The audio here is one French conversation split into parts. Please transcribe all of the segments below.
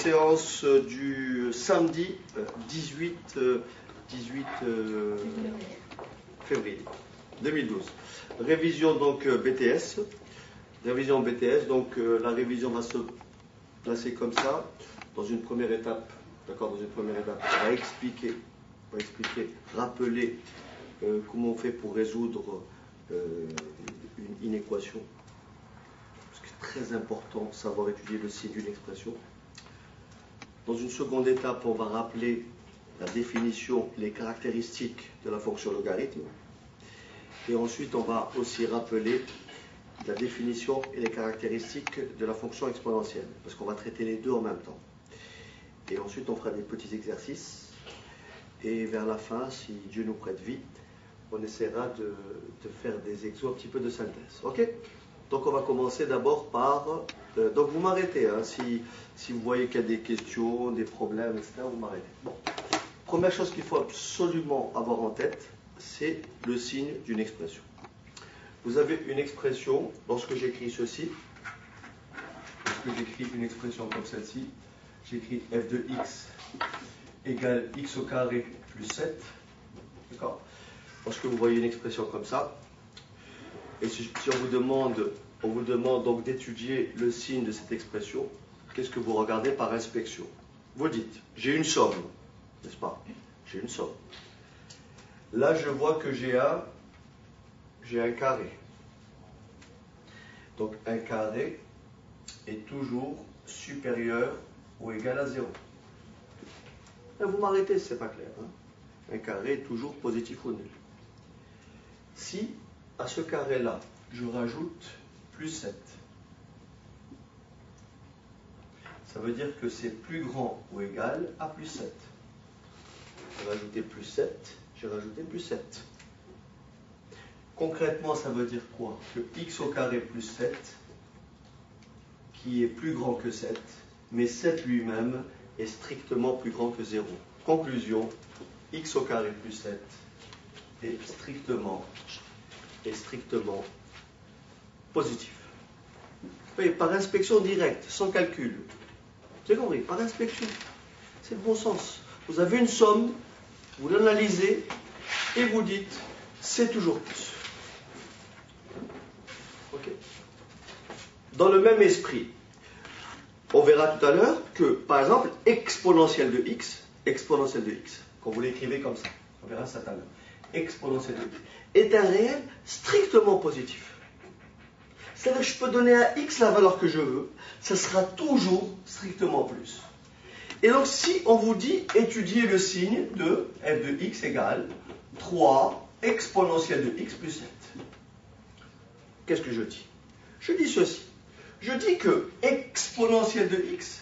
Séance du samedi 18 février 2012. Révision donc BTS. Révision BTS, donc la révision va se placer comme ça, dans une première étape. D'accord, dans une première étape, on va expliquer, rappeler comment on fait pour résoudre une équation. Parce que c'est très important de savoir étudier le signe d'une expression. Dans une seconde étape, on va rappeler la définition, les caractéristiques de la fonction logarithme. Et ensuite, on va aussi rappeler la définition et les caractéristiques de la fonction exponentielle, parce qu'on va traiter les deux en même temps. Et ensuite, on fera des petits exercices. Et vers la fin, si Dieu nous prête vie, on essaiera de faire des exos, un petit peu de synthèse. Ok? Donc, on va commencer d'abord par... donc, vous m'arrêtez, hein, si vous voyez qu'il y a des questions, des problèmes, etc., vous m'arrêtez. Bon. Première chose qu'il faut absolument avoir en tête, c'est le signe d'une expression. Vous avez une expression, lorsque j'écris ceci, lorsque j'écris une expression comme celle-ci, j'écris f de x égale x au carré plus 7. D'accord? Lorsque vous voyez une expression comme ça, et si on vous demande donc d'étudier le signe de cette expression, qu'est-ce que vous regardez par inspection? Vous dites, j'ai une somme, n'est-ce pas? J'ai une somme. Là, je vois que j'ai un carré. Donc, un carré est toujours supérieur ou égal à 0. Là, vous m'arrêtez si ce n'est pas clair. Hein? Un carré est toujours positif ou nul. Si, à ce carré-là, je rajoute plus 7, ça veut dire que c'est plus grand ou égal à plus 7. J'ai rajouté plus 7, j'ai rajouté plus 7. Concrètement, ça veut dire quoi? Que x au carré plus 7, qui est plus grand que 7, mais 7 lui-même est strictement plus grand que 0. Conclusion, x au carré plus 7 est strictement positif. Oui, par inspection directe, sans calcul. Vous avez compris? Par inspection. C'est le bon sens. Vous avez une somme, vous l'analysez et vous dites, c'est toujours plus. Okay. Dans le même esprit, on verra tout à l'heure que, par exemple, exponentielle de x, quand vous l'écrivez comme ça, on verra ça tout à l'heure, exponentielle de x, est un réel strictement positif. C'est-à-dire que je peux donner à x la valeur que je veux, ça sera toujours strictement plus. Et donc, si on vous dit étudier le signe de f de x égale 3 exponentielle de x plus 7, qu'est-ce que je dis? Je dis ceci. Je dis que exponentielle de x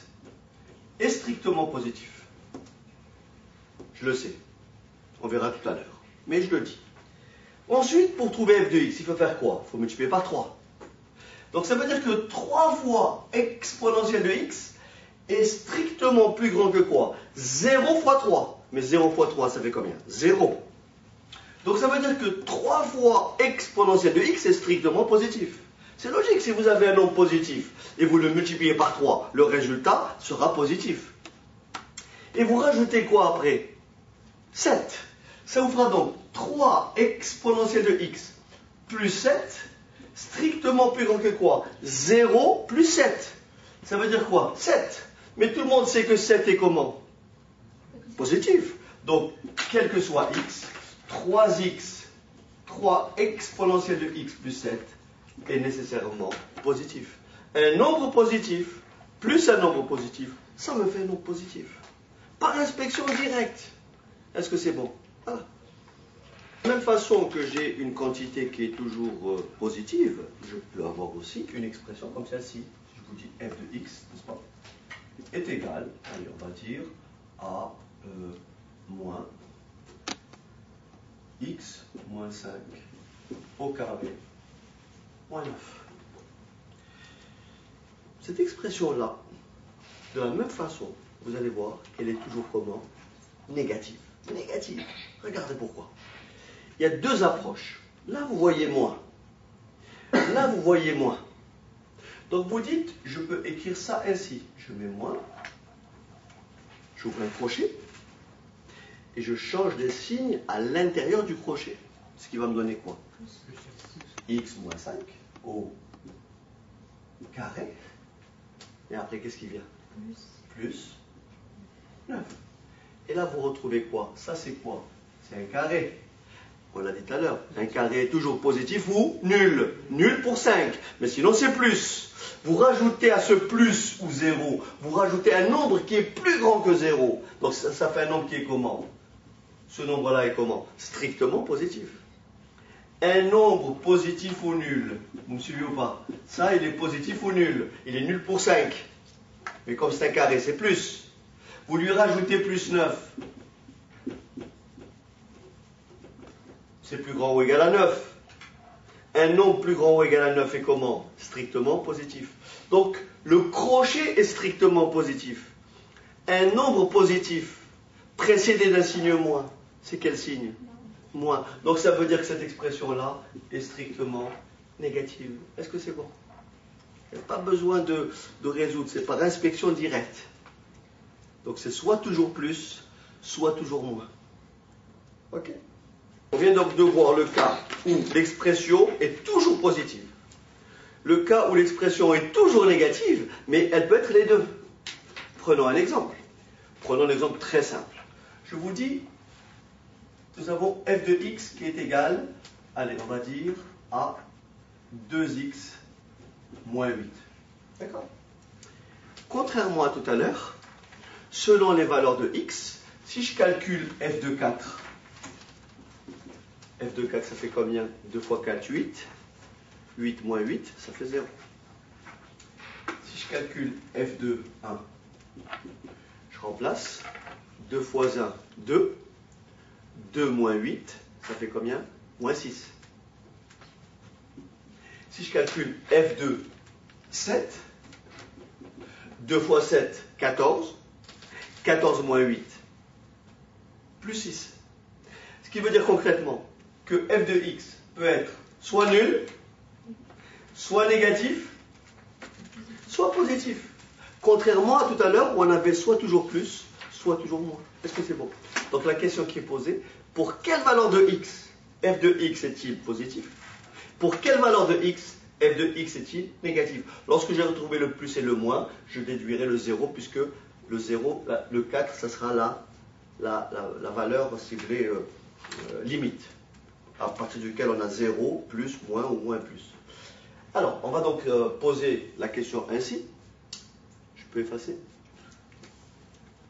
est strictement positif. Je le sais. On verra tout à l'heure. Mais je le dis. Ensuite, pour trouver f de x, il faut faire quoi? Il faut multiplier par 3. Donc ça veut dire que 3 fois exponentielle de x est strictement plus grand que quoi? 0 fois 3. Mais 0 fois 3, ça fait combien? 0. Donc ça veut dire que 3 fois exponentielle de x est strictement positif. C'est logique, si vous avez un nombre positif et vous le multipliez par 3, le résultat sera positif. Et vous rajoutez quoi après? 7. Ça vous fera donc 3 exponentielle de x plus 7, strictement plus grand que quoi? 0 plus 7. Ça veut dire quoi? 7. Mais tout le monde sait que 7 est comment? Positif. Donc, quel que soit x, 3x, 3 exponentielle de x plus 7 est nécessairement positif. Un nombre positif plus un nombre positif, ça me fait un nombre positif. Par inspection directe. Est-ce que c'est bon? Voilà. De la même façon que j'ai une quantité qui est toujours positive, je peux avoir aussi une expression comme celle-ci. Je vous dis f de x, n'est-ce pas, est égal, allez, on va dire, à moins x moins 5 au carré moins 9. Cette expression-là, de la même façon, vous allez voir qu'elle est toujours comment? Négative. Négative. Regardez pourquoi. Il y a deux approches. Là, vous voyez moins. Là, vous voyez moins. Donc, vous dites, je peux écrire ça ainsi. Je mets moins. J'ouvre un crochet et je change des signes à l'intérieur du crochet. Ce qui va me donner quoi? X moins 5 au carré. Et après, qu'est-ce qui vient? Plus 9. Et là, vous retrouvez quoi? Ça, c'est quoi? C'est un carré. On l'a dit tout à l'heure. Un carré est toujours positif ou nul. Nul pour 5. Mais sinon, c'est plus. Vous rajoutez à ce plus ou 0, vous rajoutez un nombre qui est plus grand que 0. Donc, ça fait un nombre qui est comment? Ce nombre-là est comment? Strictement positif. Un nombre positif ou nul. Vous me suivez ou pas? Ça, il est positif ou nul? Il est nul pour 5. Mais comme c'est un carré, c'est plus. Vous lui rajoutez plus 9. C'est plus grand ou égal à 9. Un nombre plus grand ou égal à 9 est comment? Strictement positif. Donc, le crochet est strictement positif. Un nombre positif précédé d'un signe moins, c'est quel signe? Moins. Donc, ça veut dire que cette expression-là est strictement négative. Est-ce que c'est bon? Il n'y a pas besoin de résoudre, c'est par inspection directe. Donc, c'est soit toujours plus, soit toujours moins. Ok? On vient donc de voir le cas où l'expression est toujours positive. Le cas où l'expression est toujours négative, mais elle peut être les deux. Prenons un exemple. Prenons un exemple très simple. Je vous dis, nous avons f de x qui est égal, allez, on va dire, à 2x moins 8. D'accord? Contrairement à tout à l'heure, selon les valeurs de x, si je calcule f de 4, f de 4, ça fait combien? 2 fois 4, 8. 8 moins 8, ça fait 0. Si je calcule f de 1, je remplace. 2 fois 1, 2. 2 moins 8, ça fait combien? Moins 6. Si je calcule f de 7, 2 fois 7, 14. 14 moins 8, plus 6. Ce qui veut dire concrètement que f de x peut être soit nul, soit négatif, soit positif. Contrairement à tout à l'heure où on avait soit toujours plus, soit toujours moins. Est-ce que c'est bon? Donc la question qui est posée, pour quelle valeur de x, f de x est-il positif? Pour quelle valeur de x, f de x est-il négatif? Lorsque j'ai retrouvé le plus et le moins, je déduirai le 0 puisque le 0, le 4, ça sera la valeur, si vous voulez, limite, à partir duquel on a 0, plus, moins ou moins plus. Alors, on va donc poser la question ainsi. Je peux effacer.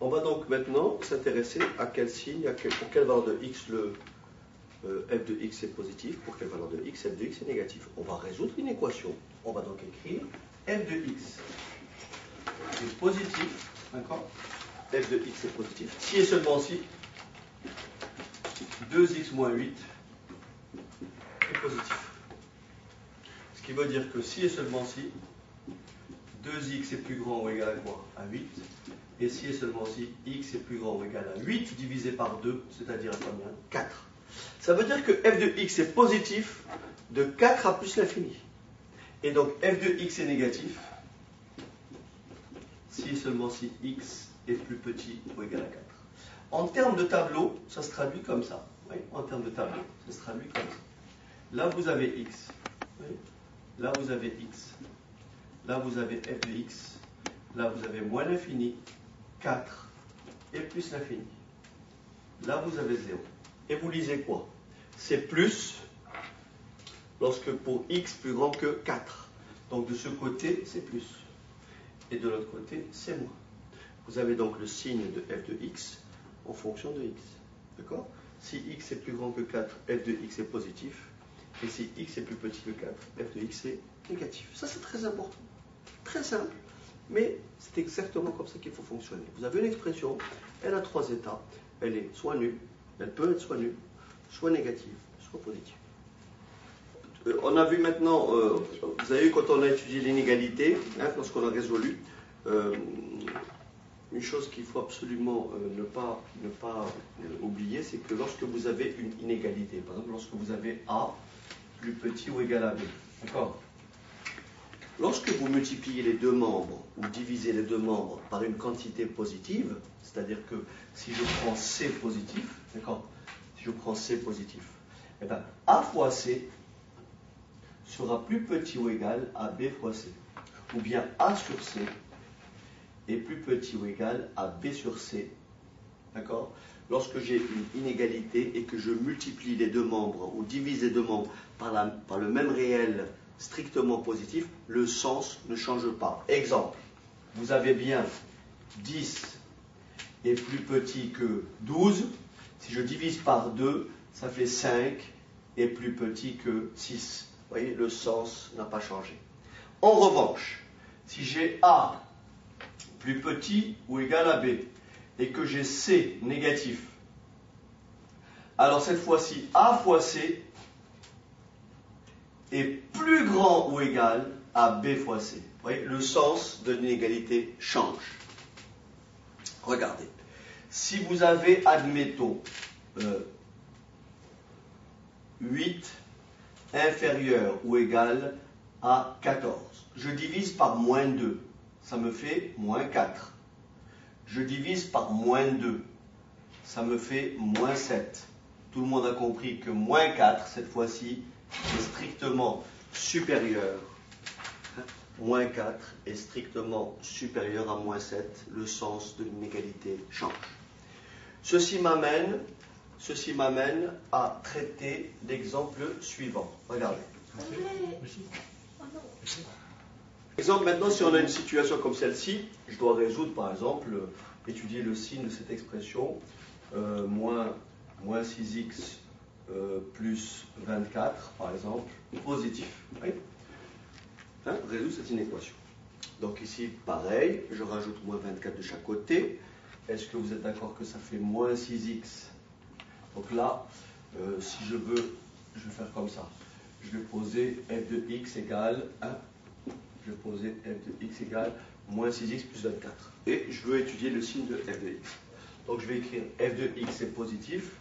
On va donc maintenant s'intéresser à quel signe, pour quelle valeur de x le f de x est positif, pour quelle valeur de x f de x est négatif. On va résoudre une équation. On va donc écrire f de x est positif, d'accord? F de x est positif. Si et seulement si 2x moins 8 est positif. Ce qui veut dire que si et seulement si 2x est plus grand ou égal à quoi? À 8. Et si et seulement si x est plus grand ou égal à 8 divisé par 2, c'est-à-dire à combien? 4. Ça veut dire que f de x est positif de 4 à plus l'infini. Et donc f de x est négatif si et seulement si x est plus petit ou égal à 4. En termes de tableau, ça se traduit comme ça. Oui, en termes de tableau, ça se traduit comme ça. Là, vous avez x. Oui. Là, vous avez x. Là, vous avez f de x. Là, vous avez moins l'infini, 4, et plus l'infini. Là, vous avez 0. Et vous lisez quoi? C'est plus lorsque pour x plus grand que 4. Donc, de ce côté, c'est plus. Et de l'autre côté, c'est moins. Vous avez donc le signe de f de x en fonction de x. D'accord? Si x est plus grand que 4, f de x est positif. Et si x est plus petit que 4, f de x est négatif. Ça, c'est très important. Très simple. Mais c'est exactement comme ça qu'il faut fonctionner. Vous avez une expression, elle a 3 états. Elle est soit nulle, elle peut être soit nulle, soit négative, soit positive. On a vu maintenant, vous avez vu quand on a étudié l'inégalité, lorsqu'on a résolu, une chose qu'il faut absolument ne pas oublier, c'est que lorsque vous avez une inégalité, par exemple lorsque vous avez A plus petit ou égal à B, d'accord? lorsque vous multipliez les deux membres ou divisez les deux membres par une quantité positive, c'est-à-dire que si je prends C positif, d'accord, si je prends C positif, eh bien A fois C sera plus petit ou égal à B fois C. Ou bien A sur C est plus petit ou égal à B sur C. D'accord? Lorsque j'ai une inégalité et que je multiplie les deux membres ou divise les deux membres par le même réel strictement positif, le sens ne change pas. Exemple, vous avez bien 10 est plus petit que 12. Si je divise par 2, ça fait 5 est plus petit que 6. Vous voyez, le sens n'a pas changé. En revanche, si j'ai A plus petit ou égal à B et que j'ai C négatif, alors cette fois-ci A fois C est plus grand ou égal à B fois C. Vous voyez, le sens de l'inégalité change. Regardez, si vous avez, admettons, 8 inférieur ou égal à 14, je divise par moins 2, ça me fait moins 4. Je divise par moins 2, ça me fait moins 7. Tout le monde a compris que moins 4, cette fois-ci, est strictement supérieur. Moins 4 est strictement supérieur à moins 7. Le sens de l'inégalité change. Ceci m'amène à traiter l'exemple suivant. Regardez. Exemple, maintenant, si on a une situation comme celle-ci, je dois résoudre, par exemple, étudier le signe de cette expression, moins 6x plus 24, par exemple, positif. Oui, résoudre cette inéquation. Donc ici, pareil, je rajoute moins 24 de chaque côté. Est-ce que vous êtes d'accord que ça fait moins 6x? Donc là, si je veux, je vais faire comme ça. Je vais poser f de x égale 1. Je vais poser f de x égale moins 6x plus 24. Et je veux étudier le signe de f de x. Donc je vais écrire f de x est positif.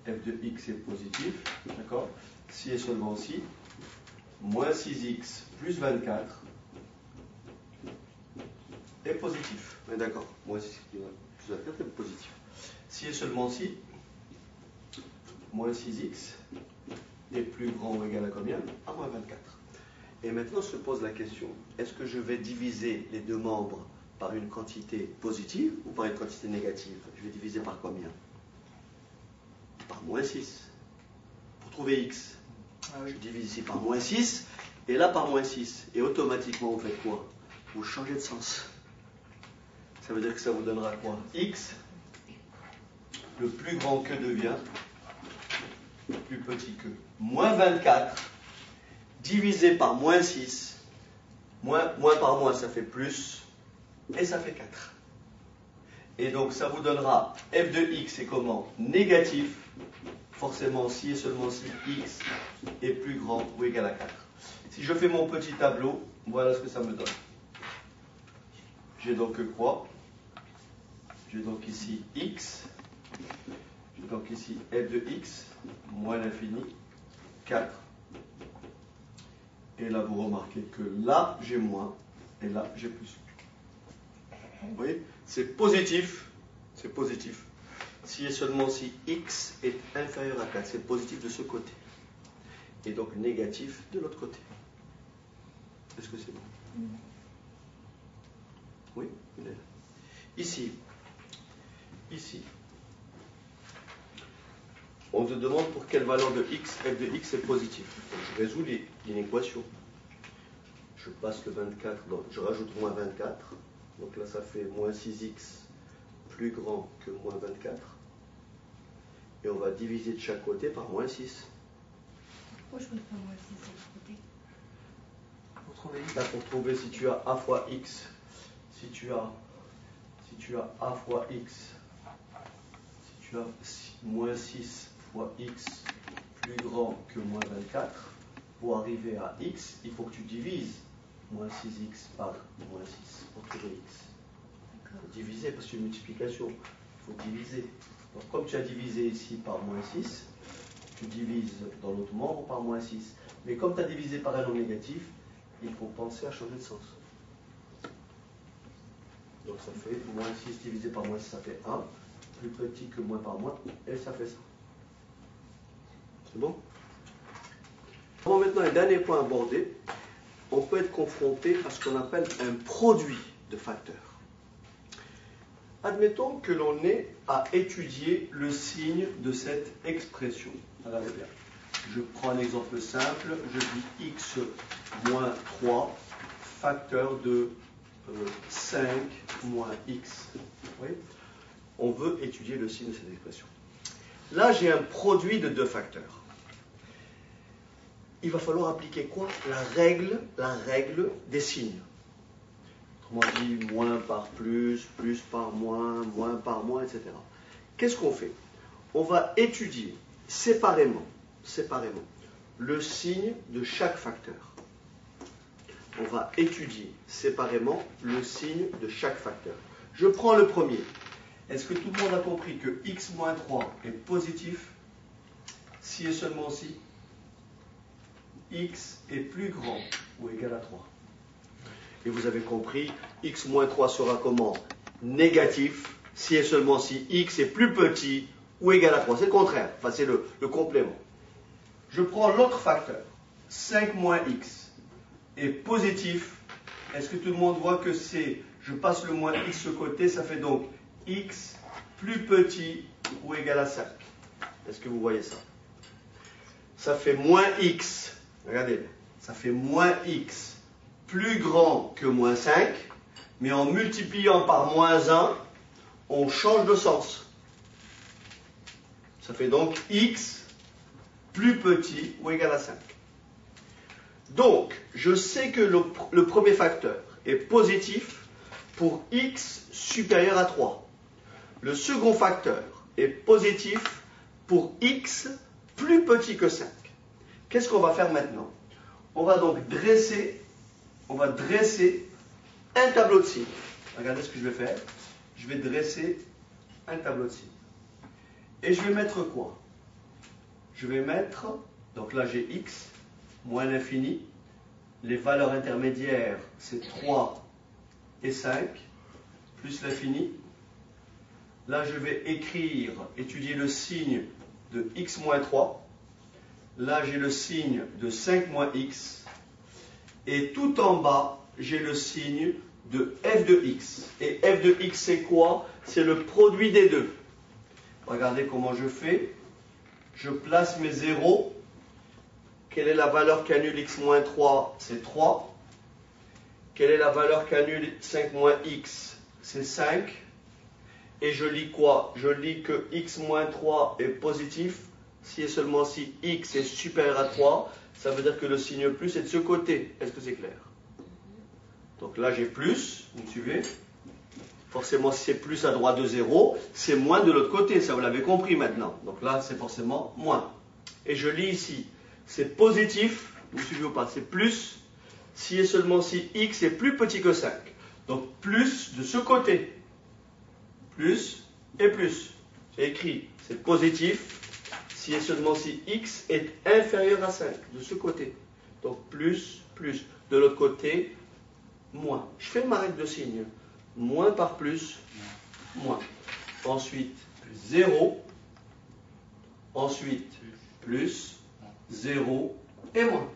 F de x est positif. D'accord? Si et seulement si. Moins 6x plus 24 est positif. D'accord? Moins 6x plus 24 est positif. Si et seulement si. Moins 6x est plus grand ou égal à combien? À moins 24. Et maintenant se pose la question, est-ce que je vais diviser les deux membres par une quantité positive ou par une quantité négative? Je vais diviser par combien? Par moins 6. Pour trouver x, je divise ici par moins 6 et là par moins 6. Et automatiquement, vous faites quoi? Vous changez de sens. Ça veut dire que ça vous donnera quoi? X, le plus grand que devient plus petit que moins 24 divisé par moins 6, moins par moins ça fait plus, et ça fait 4. Et donc ça vous donnera f de x est comment? Négatif, forcément si et seulement si x est plus grand ou égal à 4. Si je fais mon petit tableau, voilà ce que ça me donne. J'ai donc quoi? J'ai donc ici x, j'ai donc ici f de x, moins l'infini, 4. Et là, vous remarquez que là, j'ai moins, et là, j'ai plus. Vous voyez? C'est positif, c'est positif. Si et seulement si x est inférieur à 4, c'est positif de ce côté. Et donc négatif de l'autre côté. Est-ce que c'est bon? Oui, il est là. Ici, on te demande pour quelle valeur de x, f de x est positif. Donc, je résous l'inéquation. Je passe le 24, donc je rajoute moins 24. Donc là, ça fait moins 6x plus grand que moins 24. Et on va diviser de chaque côté par moins 6. Pourquoi je ne peux pas moins 6 de l'autre côté? Pour trouver x. Là, pour trouver si tu as a fois x, si tu as a fois x, si tu as moins 6 fois x plus grand que moins 24, pour arriver à x, il faut que tu divises moins 6x par moins 6 pour trouver x. Il faut diviser, parce que c'est une multiplication. Il faut diviser. Donc comme tu as divisé ici par moins 6, tu divises dans l'autre membre par moins 6. Mais comme tu as divisé par un non négatif, il faut penser à changer de sens. Donc ça fait moins 6 divisé par moins 6, ça fait 1. Plus petit que moins par moins, et ça fait ça. C'est bon? Avant maintenant un dernier point abordé, on peut être confronté à ce qu'on appelle un produit de facteurs. Admettons que l'on ait à étudier le signe de cette expression. Regardez bien. Je prends un exemple simple, je dis x moins 3 facteur de 5 moins x. Vous voyez? On veut étudier le signe de cette expression. Là, j'ai un produit de deux facteurs. Il va falloir appliquer quoi? La règle des signes. Autrement dit, moins par plus, plus par moins par moins, etc. Qu'est-ce qu'on fait? On va étudier séparément, le signe de chaque facteur. On va étudier séparément le signe de chaque facteur. Je prends le premier. Est-ce que tout le monde a compris que x moins 3 est positif si et seulement si x est plus grand ou égal à 3? Et vous avez compris, x moins 3 sera comment? Négatif si et seulement si x est plus petit ou égal à 3. C'est le contraire, enfin c'est le complément. Je prends l'autre facteur, 5 moins x, est positif. Est-ce que tout le monde voit que je passe le moins x de côté, ça fait donc x plus petit ou égal à 5. Est-ce que vous voyez ça? Ça fait moins x, regardez, ça fait moins x plus grand que moins 5, mais en multipliant par moins 1, on change de sens. Ça fait donc x plus petit ou égal à 5. Donc, je sais que le premier facteur est positif pour x supérieur à 3. Le second facteur est positif pour x plus petit que 5. Qu'est-ce qu'on va faire maintenant? On va donc dresser un tableau de signes. Regardez ce que je vais faire. Je vais dresser un tableau de signes. Et je vais mettre quoi? Je vais mettre, donc là j'ai x moins l'infini. Les valeurs intermédiaires, c'est 3 et 5, plus l'infini. Là, je vais étudier le signe de x moins 3. Là, j'ai le signe de 5 moins x. Et tout en bas, j'ai le signe de f de x. Et f de x, c'est quoi? C'est le produit des deux. Regardez comment je fais. Je place mes zéros. Quelle est la valeur qu'annule x moins 3? C'est 3. Quelle est la valeur qu'annule 5 moins x? C'est 5. Et je lis quoi? Je lis que x moins 3 est positif si et seulement si x est supérieur à 3. Ça veut dire que le signe plus est de ce côté. Est-ce que c'est clair? Donc là j'ai plus, vous me suivez? Forcément si c'est plus à droite de 0, c'est moins de l'autre côté, ça vous l'avez compris maintenant. Donc là c'est forcément moins. Et je lis ici. C'est positif, vous suivez ou pas? C'est plus si et seulement si x est plus petit que 5. Donc plus de ce côté. Plus et plus. C'est écrit, c'est positif si et seulement si x est inférieur à 5. De ce côté. Donc plus, plus. De l'autre côté, moins. Je fais ma règle de signe. Moins par plus, moins. Ensuite, 0. Ensuite, plus. 0 et moins.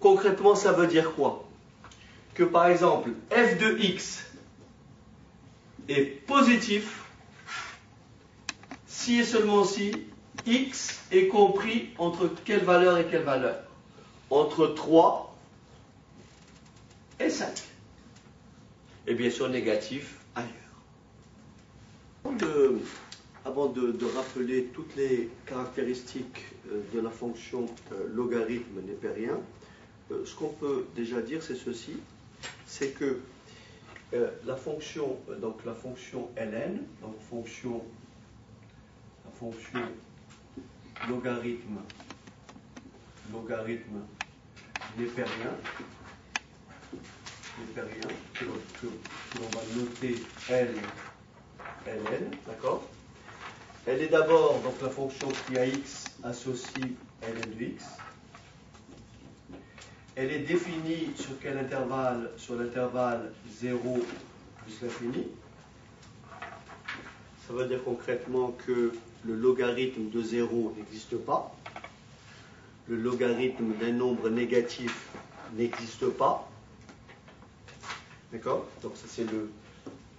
Concrètement, ça veut dire quoi? Que par exemple, f de x est positif si et seulement si x est compris entre quelle valeur et quelle valeur? Entre 3 et 5. Et bien sûr négatif ailleurs. Avant de rappeler toutes les caractéristiques de la fonction logarithme népérien, ce qu'on peut déjà dire, c'est ceci, c'est que la fonction ln, donc la fonction logarithme népérien, que l'on va noter ln, d'accord? Elle est d'abord donc la fonction qui a x associe ln de x. elle est définie sur quel intervalle? Sur l'intervalle 0 plus l'infini. Ça veut dire concrètement que le logarithme de 0 n'existe pas. Le logarithme d'un nombre négatif n'existe pas. D'accord? Donc ça c'est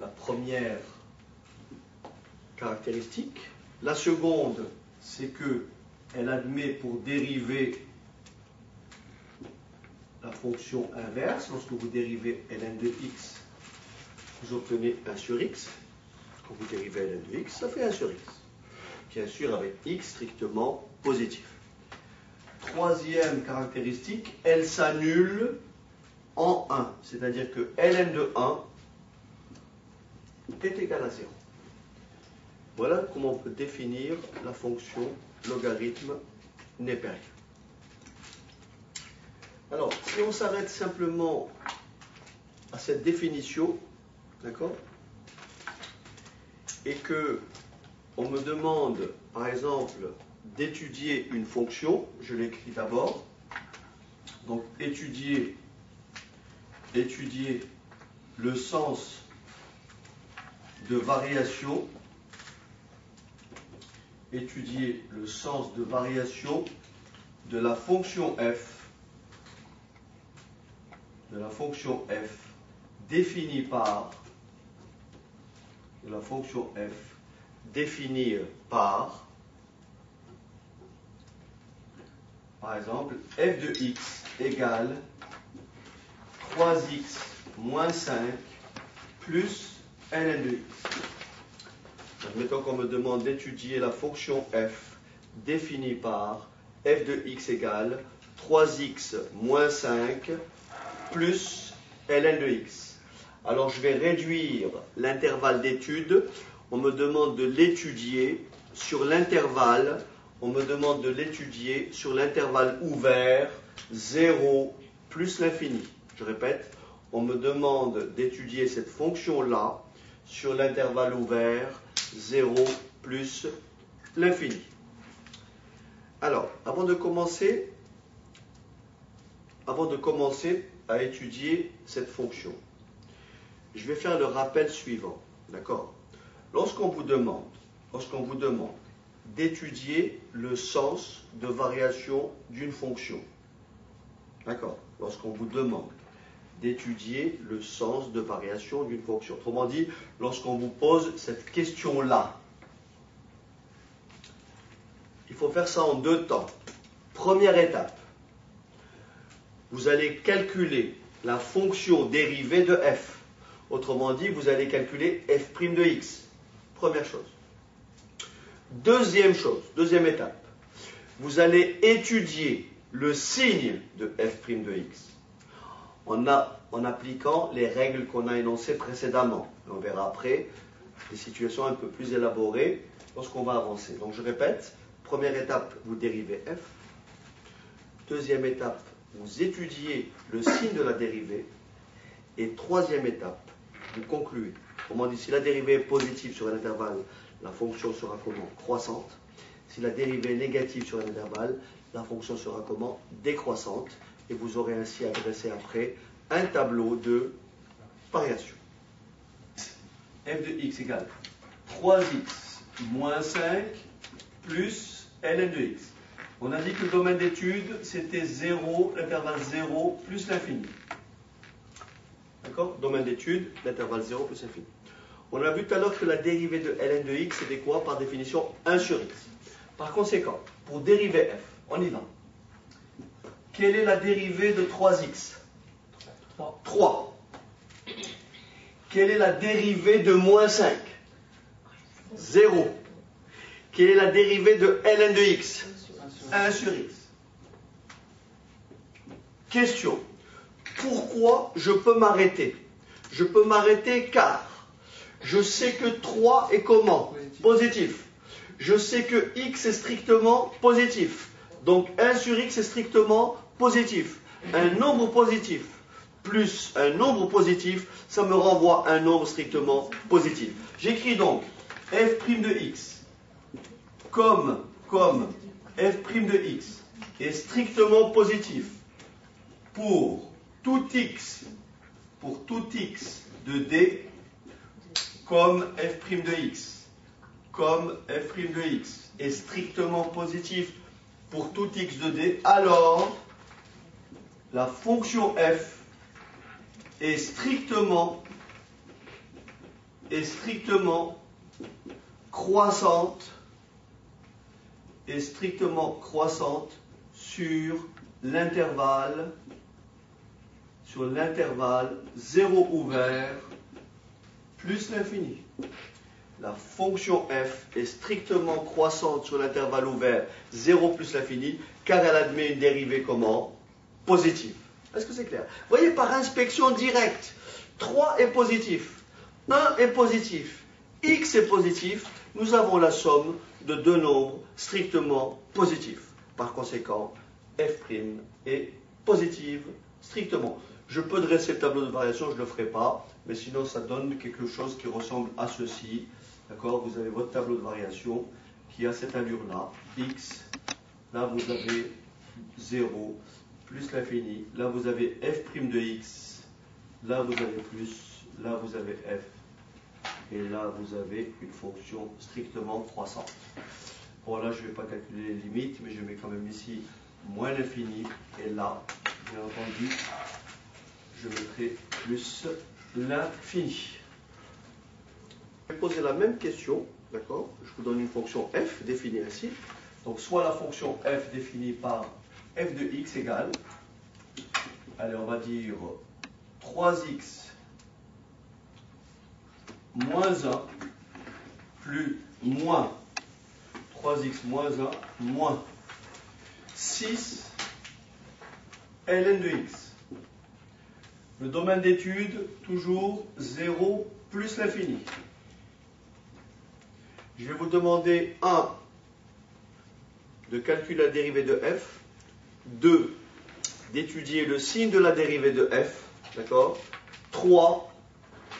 la première caractéristique. La seconde, c'est qu'elle admet pour dériver la fonction inverse. Lorsque vous dérivez ln de x, vous obtenez 1 sur x. Quand vous dérivez ln de x, ça fait 1 sur x. Bien sûr avec x strictement positif. Troisième caractéristique, elle s'annule en 1. C'est-à-dire que ln de 1 est égal à 0. Voilà comment on peut définir la fonction logarithme népérien. Alors, si on s'arrête simplement à cette définition, d'accord, et que on me demande, par exemple, d'étudier une fonction, je l'écris d'abord, donc étudier le sens de variation, étudier le sens de variation de la fonction f, définie par, par exemple, f de x égale 3x moins 5 plus ln de x. Admettons qu'on me demande d'étudier la fonction f définie par f de x égale 3x moins 5 plus ln de x. Alors je vais réduire l'intervalle d'étude. On me demande de l'étudier sur l'intervalle. Ouvert 0 plus l'infini. Je répète, on me demande d'étudier cette fonction-là sur l'intervalle ouvert 0 plus l'infini. Alors, avant de commencer à étudier cette fonction, je vais faire le rappel suivant. D'accord? Lorsqu'on vous demande d'étudier le sens de variation d'une fonction. D'accord? Lorsqu'on vous demande d'étudier le sens de variation d'une fonction. Autrement dit, lorsqu'on vous pose cette question-là, il faut faire ça en 2 temps. Première étape, vous allez calculer la fonction dérivée de f. Autrement dit, vous allez calculer f' de x. Première chose. Deuxième étape, vous allez étudier le signe de f' de x en appliquant les règles qu'on a énoncées précédemment. On verra après des situations un peu plus élaborées lorsqu'on va avancer. Donc je répète, première étape, vous dérivez f. Deuxième étape, vous étudiez le signe de la dérivée. Et troisième étape, vous concluez. Autrement dit, si la dérivée est positive sur un intervalle, la fonction sera comment? Croissante. Si la dérivée est négative sur un intervalle, la fonction sera comment? Décroissante. Et vous aurez ainsi à dresser après un tableau de variation. f de x égale 3x moins 5 plus ln de x. On a dit que le domaine d'étude, c'était 0, l'intervalle 0 plus l'infini. D'accord? Domaine d'étude, l'intervalle 0 plus l'infini. On a vu tout à l'heure que la dérivée de ln de x, c'était quoi? Par définition, 1 sur x. Par conséquent, pour dériver f, on y va. Quelle est la dérivée de 3x? 3. Quelle est la dérivée de moins 5? 0. Quelle est la dérivée de ln de x? 1 sur x. Question. Pourquoi je peux m'arrêter? Je peux m'arrêter car je sais que 3 est comment? Positif. Je sais que x est strictement positif. Donc 1 sur x est strictement positif. Un nombre positif plus un nombre positif, ça me renvoie à un nombre strictement positif. J'écris donc f' de x comme f' de x est strictement positif pour tout x de D comme f' de x, est strictement positif pour tout x de D, alors la fonction f est strictement croissante sur l'intervalle 0 ouvert plus l'infini. La fonction f est strictement croissante sur l'intervalle ouvert 0 plus l'infini, car elle admet une dérivée comment? Positive. Est-ce que c'est clair? Vous voyez, par inspection directe, 3 est positif, 1 est positif, x est positif, nous avons la somme de deux nombres strictement positifs. Par conséquent, f' est positive strictement. Je peux dresser le tableau de variation, je ne le ferai pas, mais sinon ça donne quelque chose qui ressemble à ceci. D'accord? Vous avez votre tableau de variation qui a cette allure-là, x, là vous avez 0, plus l'infini, là vous avez f' de x, là vous avez plus, là vous avez f, et là vous avez une fonction strictement croissante. Bon, là je ne vais pas calculer les limites, mais je mets quand même ici moins l'infini, et là, bien entendu, je mettrai plus l'infini. Je vais poser la même question, d'accord? Je vous donne une fonction f définie ainsi. Donc soit la fonction f définie par f de x égale, allez, on va dire 3x moins 1 plus moins 3x moins 1 moins 6 ln de x. Le domaine d'étude, toujours 0 plus l'infini. Je vais vous demander 1 de calculer la dérivée de f, 2 d'étudier le signe de la dérivée de f, d'accord, 3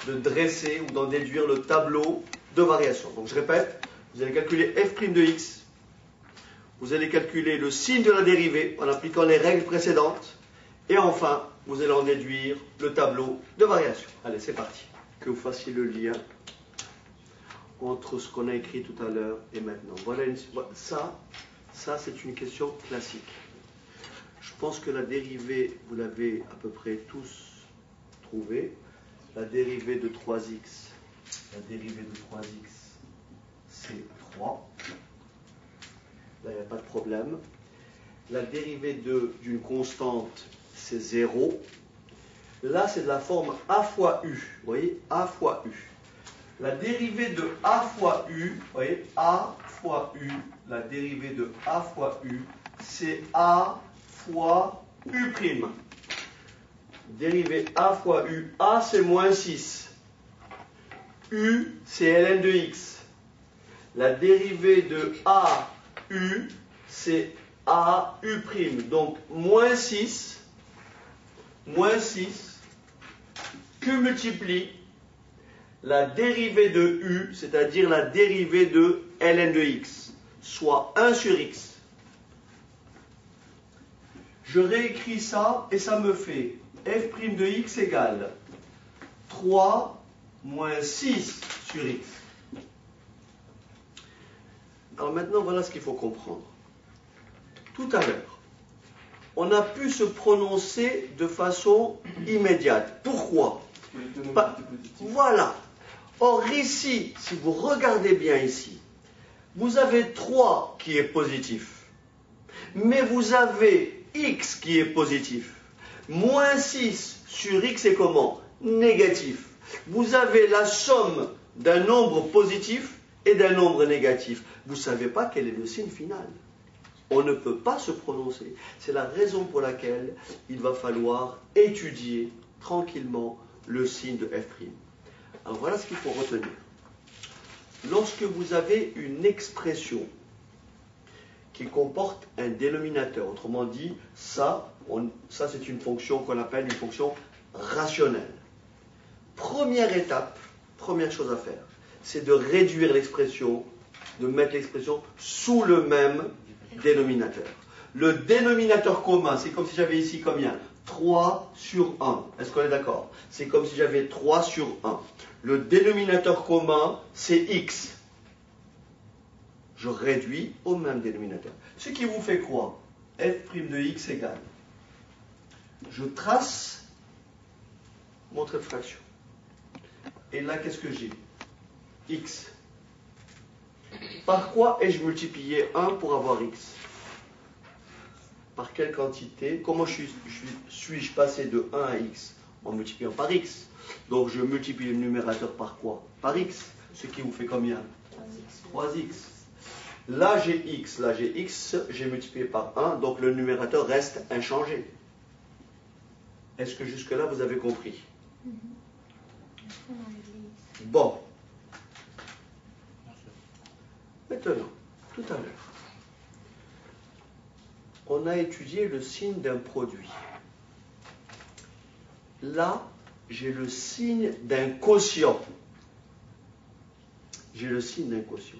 de dresser ou d'en déduire le tableau de variation. Donc je répète, vous allez calculer f' de x, vous allez calculer le signe de la dérivée en appliquant les règles précédentes, et enfin, vous allez en déduire le tableau de variation. Allez, c'est parti. Que vous fassiez le lien entre ce qu'on a écrit tout à l'heure et maintenant. Voilà ça c'est une question classique. Je pense que la dérivée, vous l'avez à peu près tous trouvée. La dérivée de 3x, c'est 3. Là, il n'y a pas de problème. La dérivée d'une constante, c'est 0. Là, c'est de la forme a fois u. Vous voyez, a fois u. La dérivée de a fois u, vous voyez, a fois u, la dérivée de a fois u, c'est a fois u'. Dérivée a fois u, a c'est moins 6. U, c'est ln de x. La dérivée de a u, c'est a u'. Donc, moins 6 que multiplie la dérivée de u, c'est-à-dire la dérivée de ln de x, soit 1 sur x. Je réécris ça et ça me fait f' de x égale 3 moins 6 sur x. Alors maintenant, voilà ce qu'il faut comprendre. Tout à l'heure, on a pu se prononcer de façon immédiate. Pourquoi? Voilà. Or ici, si vous regardez bien ici, vous avez 3 qui est positif. Mais vous avez x qui est positif. Moins 6 sur x est comment? Négatif. Vous avez la somme d'un nombre positif et d'un nombre négatif. Vous ne savez pas quel est le signe final. On ne peut pas se prononcer. C'est la raison pour laquelle il va falloir étudier tranquillement le signe de f'. Alors voilà ce qu'il faut retenir. Lorsque vous avez une expression qui comporte un dénominateur, autrement dit, ça c'est une fonction qu'on appelle une fonction rationnelle. Première étape, première chose à faire, c'est de réduire l'expression, de mettre l'expression sous le même dénominateur. Le dénominateur commun, c'est comme si j'avais ici combien? 3 sur 1. Est-ce qu'on est d'accord? C'est comme si j'avais 3 sur 1. Le dénominateur commun, c'est x. Je réduis au même dénominateur. Ce qui vous fait quoi? F' de x égale. Je trace mon trait de fraction. Et là, qu'est-ce que j'ai? X. Par quoi ai-je multiplié 1 pour avoir x? Par quelle quantité? Comment suis-je passé de 1 à x? En multipliant par x. Donc je multiplie le numérateur par quoi? Par x. Ce qui vous fait combien? 3x. Là j'ai x, là j'ai x, j'ai multiplié par 1, donc le numérateur reste inchangé. Est-ce que jusque-là vous avez compris? Bon. Maintenant, tout à l'heure, on a étudié le signe d'un produit. Là, j'ai le signe d'un quotient. J'ai le signe d'un quotient.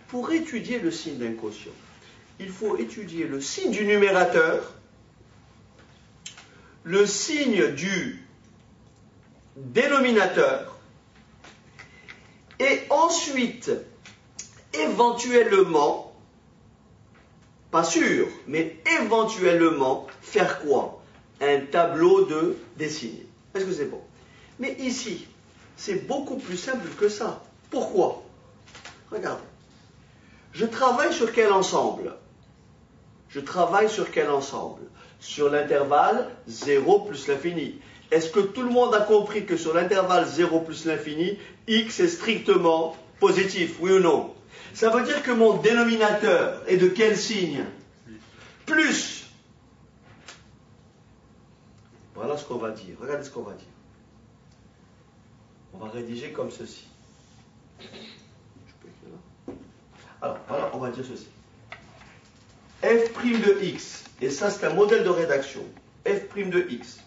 Pour étudier le signe d'un quotient, il faut étudier le signe du numérateur, le signe du dénominateur, et ensuite, éventuellement, pas sûr, mais éventuellement, faire quoi? Un tableau des signes. Est-ce que c'est bon? Mais ici, c'est beaucoup plus simple que ça. Pourquoi? Regardez. Je travaille sur quel ensemble? Je travaille sur quel ensemble? Sur l'intervalle 0 plus l'infini. Est-ce que tout le monde a compris que sur l'intervalle 0 plus l'infini, x est strictement positif, oui ou non? Ça veut dire que mon dénominateur est de quel signe? Plus. Voilà ce qu'on va dire. Regardez ce qu'on va dire. On va rédiger comme ceci. Je peux écrire là. Alors, voilà, on va dire ceci. F' de x, et ça c'est un modèle de rédaction, F' de x,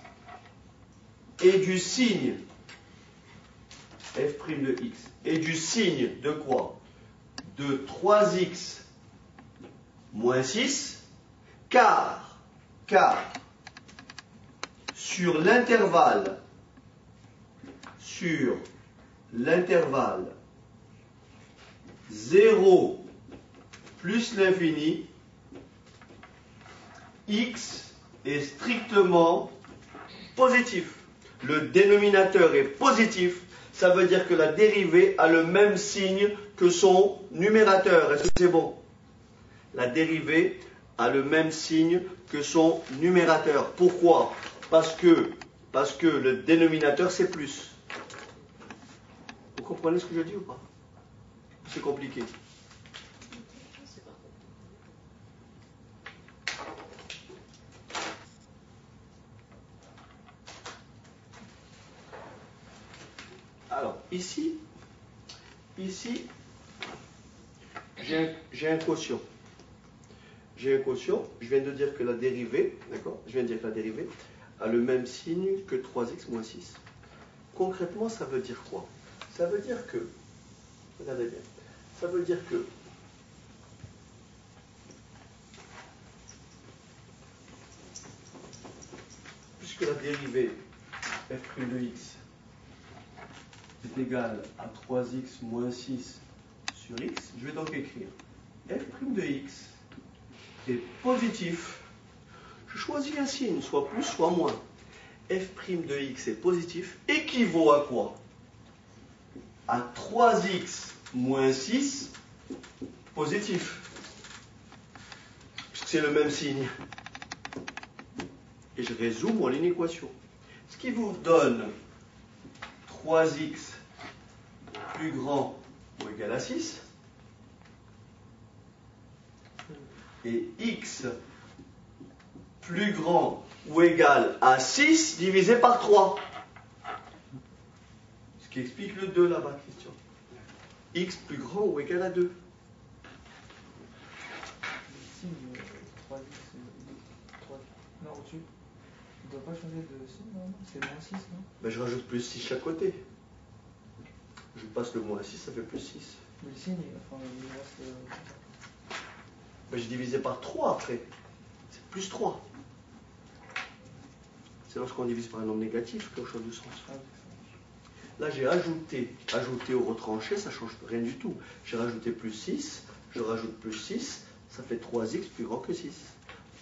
et du signe, F' de x, et du signe de quoi? De 3x moins 6, car sur l'intervalle 0 plus l'infini, x est strictement positif. Le dénominateur est positif, ça veut dire que la dérivée a le même signe que son numérateur. Est-ce que c'est bon? La dérivée a le même signe que son numérateur. Pourquoi? Parce que le dénominateur c'est plus. Vous comprenez ce que je dis ou pas? C'est compliqué. Alors, ici, j'ai un quotient. J'ai un quotient, je viens de dire que la dérivée, d'accord? Je viens de dire que la dérivée a le même signe que 3x moins 6. Concrètement, ça veut dire quoi? Ça veut dire que, regardez bien, ça veut dire que puisque la dérivée f' de x est égale à 3x moins 6 sur x, je vais donc écrire f' de x est positif. Je choisis un signe, soit plus, soit moins. F' de x est positif, équivaut à quoi? À 3x moins 6 positif. Puisque c'est le même signe. Et je résous mon inéquation. Ce qui vous donne 3x plus grand ou égal à 6 et x plus grand ou égal à 6 divisé par 3. Ce qui explique le 2 là-bas, Christian. X plus grand ou égal à 2. Le signe 3x, 3. Non, au-dessus. On ne doit pas changer de signe, non? C'est moins 6, non? Ben, je rajoute plus 6 chaque côté. Je passe le moins 6, ça fait plus 6. Mais le signe, enfin, il reste. Ben, j'ai divisé par 3 après. C'est plus 3. C'est lorsqu'on divise par un nombre négatif que ça change de sens. Ah, oui, Là, j'ai ajouté au retranché, ça ne change rien du tout. J'ai rajouté plus 6, je rajoute plus 6, ça fait 3x plus grand que 6.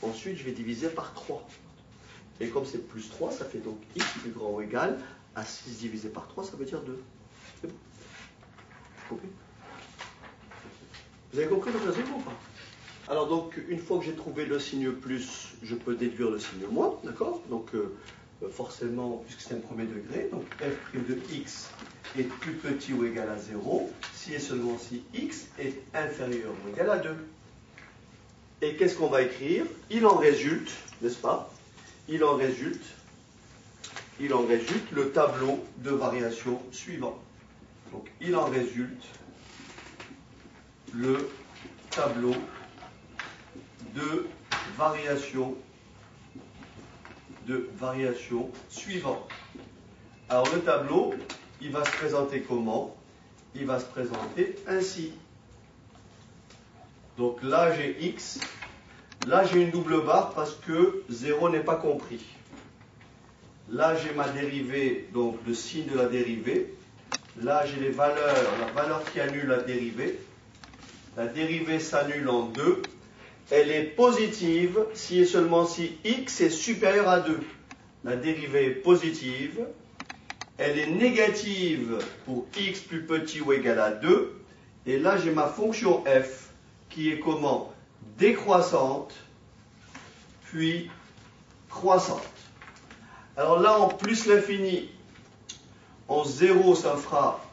Ensuite, je vais diviser par 3. Et comme c'est plus 3, ça fait donc x plus grand ou égal à 6 divisé par 3, ça veut dire 2. C'est bon. Compris? Vous avez compris le raisonnement ou pas? Alors donc, une fois que j'ai trouvé le signe plus, je peux déduire le signe moins, d'accord? Donc, forcément, puisque c'est un premier degré, donc f' de x est plus petit ou égal à 0, si et seulement si x est inférieur ou égal à 2. Et qu'est-ce qu'on va écrire? Il en résulte, n'est-ce pas? Il en résulte le tableau de variation suivant. Donc, il en résulte le tableau de variation suivant. Alors le tableau, il va se présenter comment? Il va se présenter ainsi. Donc là j'ai x, là j'ai une double barre parce que 0 n'est pas compris. Là j'ai ma dérivée, donc le signe de la dérivée. Là j'ai les valeurs, la valeur qui annule la dérivée. La dérivée s'annule en 2. Elle est positive si et seulement si x est supérieur à 2. La dérivée est positive. Elle est négative pour x plus petit ou égal à 2. Et là, j'ai ma fonction f qui est comment? Décroissante, puis croissante. Alors là, en plus l'infini, en 0, ça fera...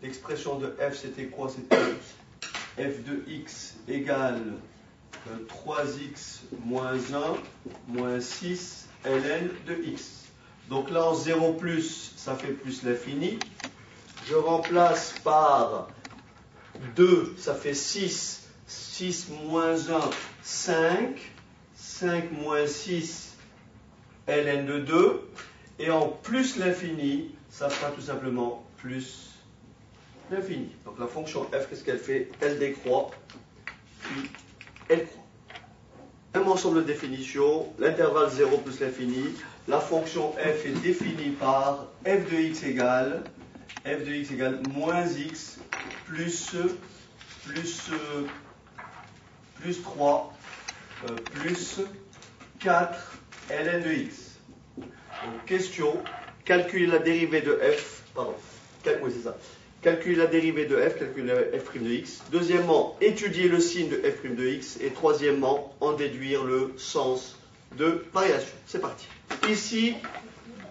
L'expression de f, c'était quoi? C'était f de x égale 3x moins 1 moins 6 ln de x. Donc là, en 0 plus, ça fait plus l'infini. Je remplace par 2, ça fait 6. 6 moins 1, 5. 5 moins 6, ln de 2. Et en plus l'infini, ça fera tout simplement plus l'infini. Donc la fonction f, qu'est-ce qu'elle fait? Elle décroît, puis elle croît. Même ensemble de définitions, l'intervalle 0 plus l'infini, la fonction f est définie par f de x égale moins x plus 3 plus 4 ln de x. Donc question, calculer la dérivée de f, oui c'est ça. Calculer la dérivée de f, calculer f' de x. Deuxièmement, étudier le signe de f' de x. Et troisièmement, en déduire le sens de variation. C'est parti. Ici,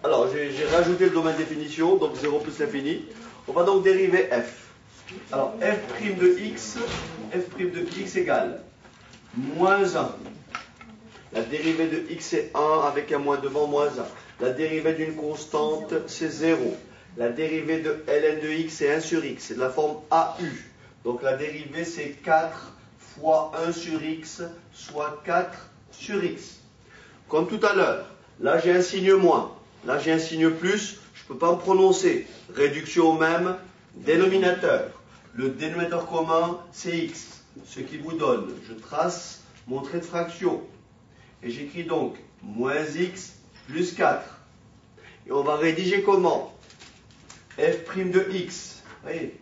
alors j'ai rajouté le domaine de définition, donc 0 plus l'infini. On va donc dériver f. Alors f' de x égale moins 1. La dérivée de x est 1 avec un moins devant, moins 1. La dérivée d'une constante, c'est 0. La dérivée de ln de x, c'est 1 sur x. C'est de la forme AU. Donc la dérivée, c'est 4 fois 1 sur x, soit 4 sur x. Comme tout à l'heure, là j'ai un signe moins. Là j'ai un signe plus. Je ne peux pas me prononcer. Réduction au même dénominateur. Le dénominateur commun, c'est x. Ce qui vous donne, je trace mon trait de fraction. Et j'écris donc moins x plus 4. Et on va rédiger comment? f' de x, voyez,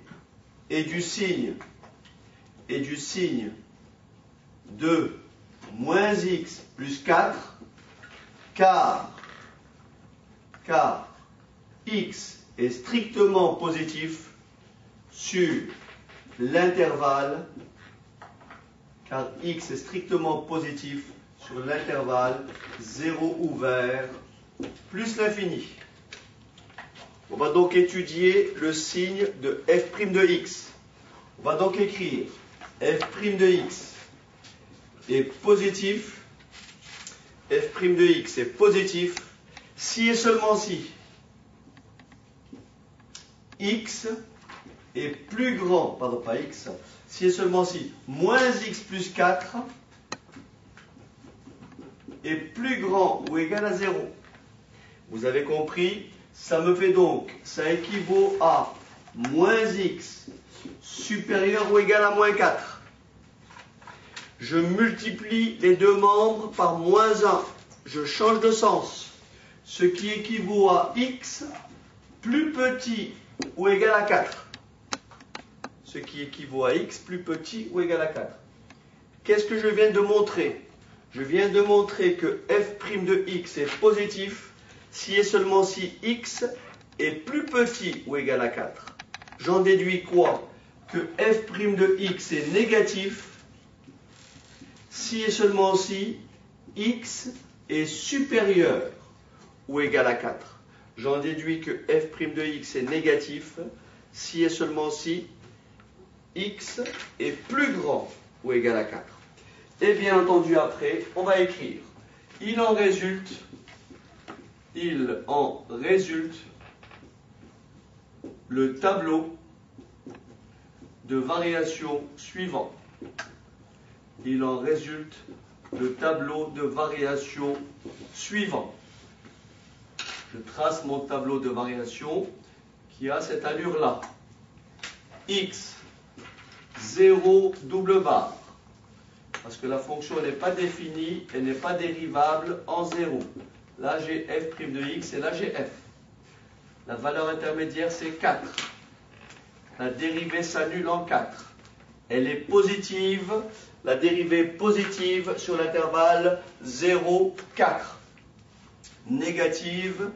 et du signe de moins x plus 4, car x est strictement positif sur l'intervalle, car x est strictement positif sur l'intervalle 0 ouvert plus l'infini. On va donc étudier le signe de f' de x. On va donc écrire f' de x est positif, f' de x est positif si et seulement si x est plus grand, pardon pas x, si et seulement si moins x plus 4 est plus grand ou égal à 0. Vous avez compris? Ça me fait donc, ça équivaut à moins x supérieur ou égal à moins 4. Je multiplie les deux membres par moins 1. Je change de sens. Ce qui équivaut à x plus petit ou égal à 4. Ce qui équivaut à x plus petit ou égal à 4. Qu'est-ce que je viens de montrer? Je viens de montrer que f' de x est positif si et seulement si x est plus petit ou égal à 4. J'en déduis quoi? Que f' de x est négatif si et seulement si x est supérieur ou égal à 4. J'en déduis que f' de x est négatif si et seulement si x est plus grand ou égal à 4. Et bien entendu, après, on va écrire. Il en résulte le tableau de variation suivant. Il en résulte le tableau de variation suivant. Je trace mon tableau de variation qui a cette allure-là. X, 0, double barre. Parce que la fonction n'est pas définie, elle n'est pas dérivable en 0. Là j'ai f' de x et là j'ai f. La valeur intermédiaire c'est 4. La dérivée s'annule en 4. Elle est positive, la dérivée positive sur l'intervalle 0, 4. Négative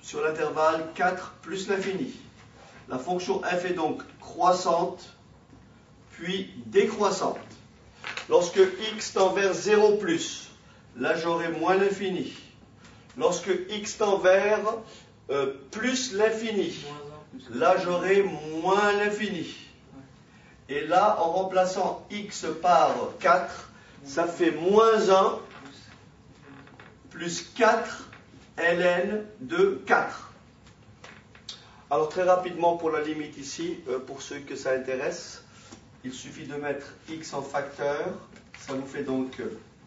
sur l'intervalle 4 plus l'infini. La fonction f est donc croissante, puis décroissante. Lorsque x tend vers 0 plus, là j'aurai moins l'infini. Lorsque x tend vers plus l'infini, là j'aurai moins l'infini. Et là, en remplaçant x par 4, ça fait moins 1 plus 4 ln de 4. Alors très rapidement pour la limite ici, pour ceux que ça intéresse, il suffit de mettre x en facteur, ça nous fait donc,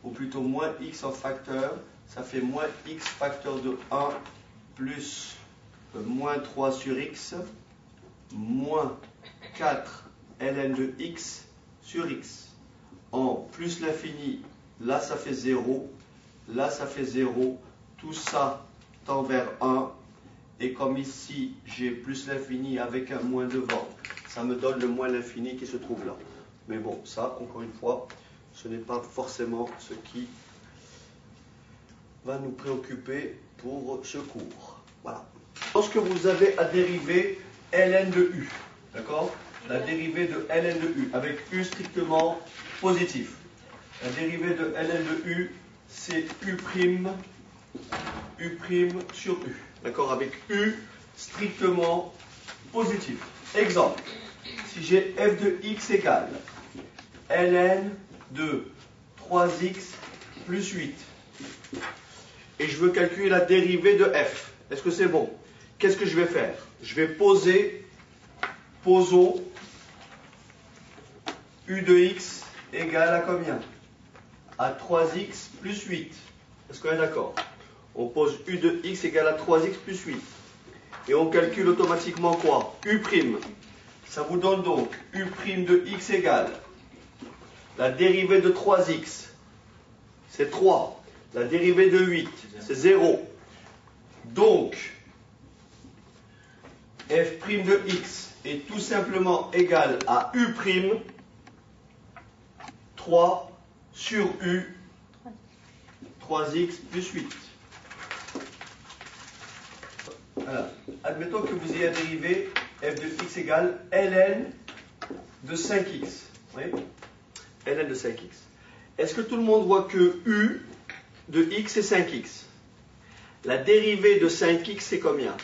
ou plutôt moins x en facteur, ça fait moins x facteur de 1 plus moins 3 sur x, moins 4 ln de x sur x. En plus l'infini, là ça fait 0, là ça fait 0, tout ça tend vers 1, et comme ici j'ai plus l'infini avec un moins devant, ça me donne le moins l'infini qui se trouve là. Mais bon, ça, encore une fois, ce n'est pas forcément ce qui va nous préoccuper pour ce cours. Voilà. Lorsque vous avez à dériver ln de u, d'accord? La dérivée de ln de u, avec u strictement positif. La dérivée de ln de u, c'est u' sur u. D'accord? Avec u strictement positif. Exemple, si j'ai f de x égale ln de 3x plus 8, et je veux calculer la dérivée de f, est-ce que c'est bon? Qu'est-ce que je vais faire? Je vais posons u de x égale à combien? À 3x plus 8. Est-ce qu'on est d'accord? On pose u de x égale à 3x plus 8. Et on calcule automatiquement quoi? U'. Ça vous donne donc u' de x égale la dérivée de 3x, c'est 3. La dérivée de 8, c'est 0. Donc, f' de x est tout simplement égal à u', 3 sur u, 3x plus 8. Voilà. Admettons que vous ayez à dériver f de x égale ln de 5x. Oui, ln de 5x. Est-ce que tout le monde voit que u de x est 5x? La dérivée de 5x c'est combien?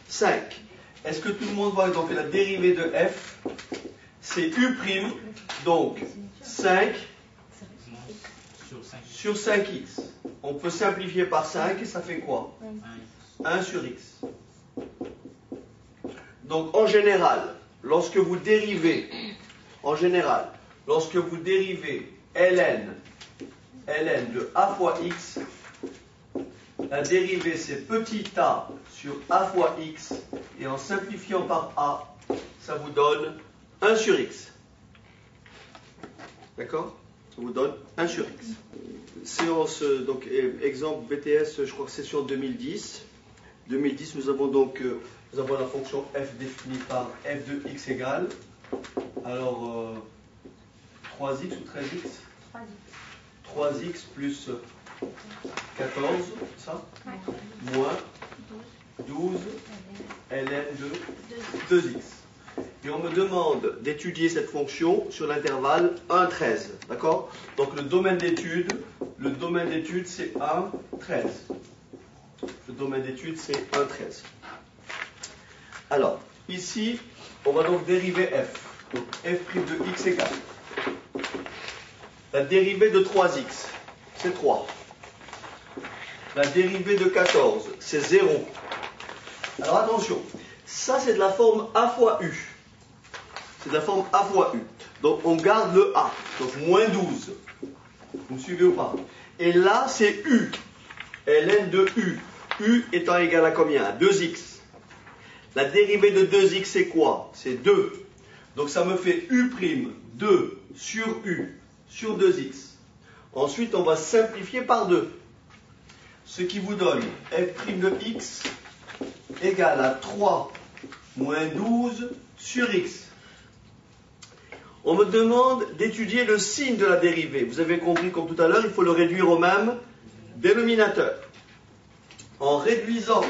5. Est-ce que tout le monde voit donc la dérivée de f c'est u', donc 5 sur 5x. On peut simplifier par 5 et ça fait quoi? 1 sur x. Donc en général, lorsque vous dérivez ln de a fois x, la dérivée c'est petit a sur a fois x, et en simplifiant par a, ça vous donne 1 sur x. D'accord? Ça vous donne 1 sur x. Séance, donc exemple BTS, je crois que session 2010. 2010, nous avons donc nous avons la fonction f définie par f de x égale, alors 3x ou 13x 3x plus 14, ça, moins 12 ln de 2x. Et on me demande d'étudier cette fonction sur l'intervalle 1, 13. D'accord? Donc le domaine d'étude c'est 1, 13. Le domaine d'étude c'est 1, 13. Alors, ici, on va donc dériver f. Donc f' de x égale. La dérivée de 3x, c'est 3. La dérivée de 14, c'est 0. Alors attention, ça c'est de la forme a fois u. C'est de la forme a fois u. Donc on garde le a. Donc moins 12. Vous me suivez ou pas? Et là c'est u. ln de u. U étant égal à combien? À 2x. La dérivée de 2x c'est quoi? C'est 2. Donc ça me fait u'2 sur u sur 2x. Ensuite on va simplifier par 2. Ce qui vous donne f' de x égale à 3 moins 12 sur x. On me demande d'étudier le signe de la dérivée. Vous avez compris comme tout à l'heure, il faut le réduire au même dénominateur. En réduisant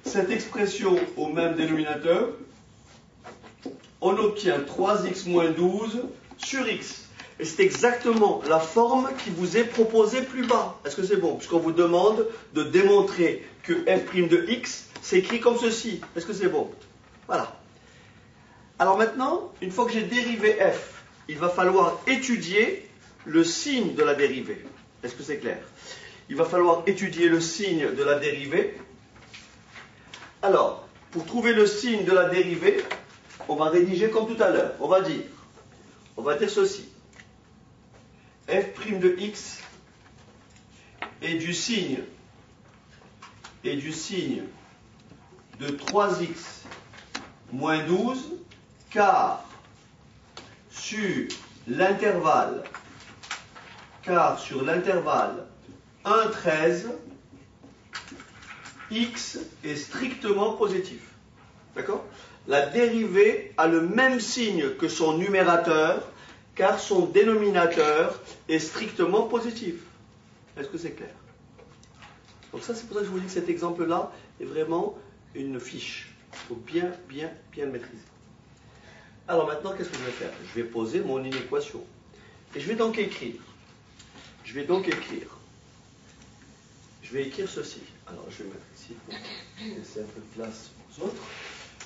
cette expression au même dénominateur, on obtient 3x moins 12 sur x. Et c'est exactement la forme qui vous est proposée plus bas. Est-ce que c'est bon? Puisqu'on vous demande de démontrer que f' de x s'écrit comme ceci. Est-ce que c'est bon? Voilà. Alors maintenant, une fois que j'ai dérivé f, il va falloir étudier le signe de la dérivée. Est-ce que c'est clair? Il va falloir étudier le signe de la dérivée. Alors, pour trouver le signe de la dérivée, on va rédiger comme tout à l'heure. On va dire ceci. f' de x est du signe de 3x moins 12 car sur l'intervalle 1, 13, x est strictement positif. D'accord? La dérivée a le même signe que son numérateur car son dénominateur est strictement positif. Est-ce que c'est clair? Donc ça, c'est pour ça que je vous dis que cet exemple-là est vraiment une fiche. Il faut bien le maîtriser. Alors maintenant, qu'est-ce que je vais faire? Je vais poser mon inéquation. Et je vais donc écrire. Je vais écrire ceci. Alors je vais mettre ici pour laisser un peu de place aux autres.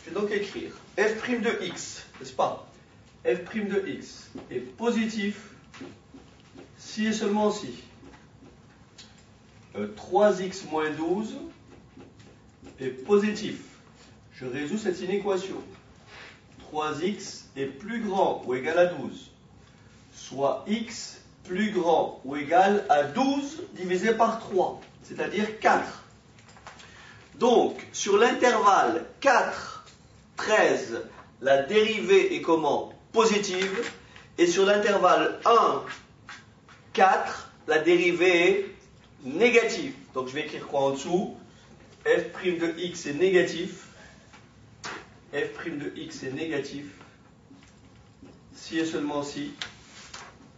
Je vais donc écrire f' de x, n'est-ce pas? f' de x est positif si et seulement si 3x moins 12 est positif. Je résous cette inéquation. 3x est plus grand ou égal à 12, soit x plus grand ou égal à 12 divisé par 3, c'est-à-dire 4. Donc, sur l'intervalle 4, 13, la dérivée est comment? Positive. Et sur l'intervalle 1, 4, la dérivée est négative. Donc, je vais écrire quoi en dessous? f' de x est négatif. f' de x est négatif si et seulement si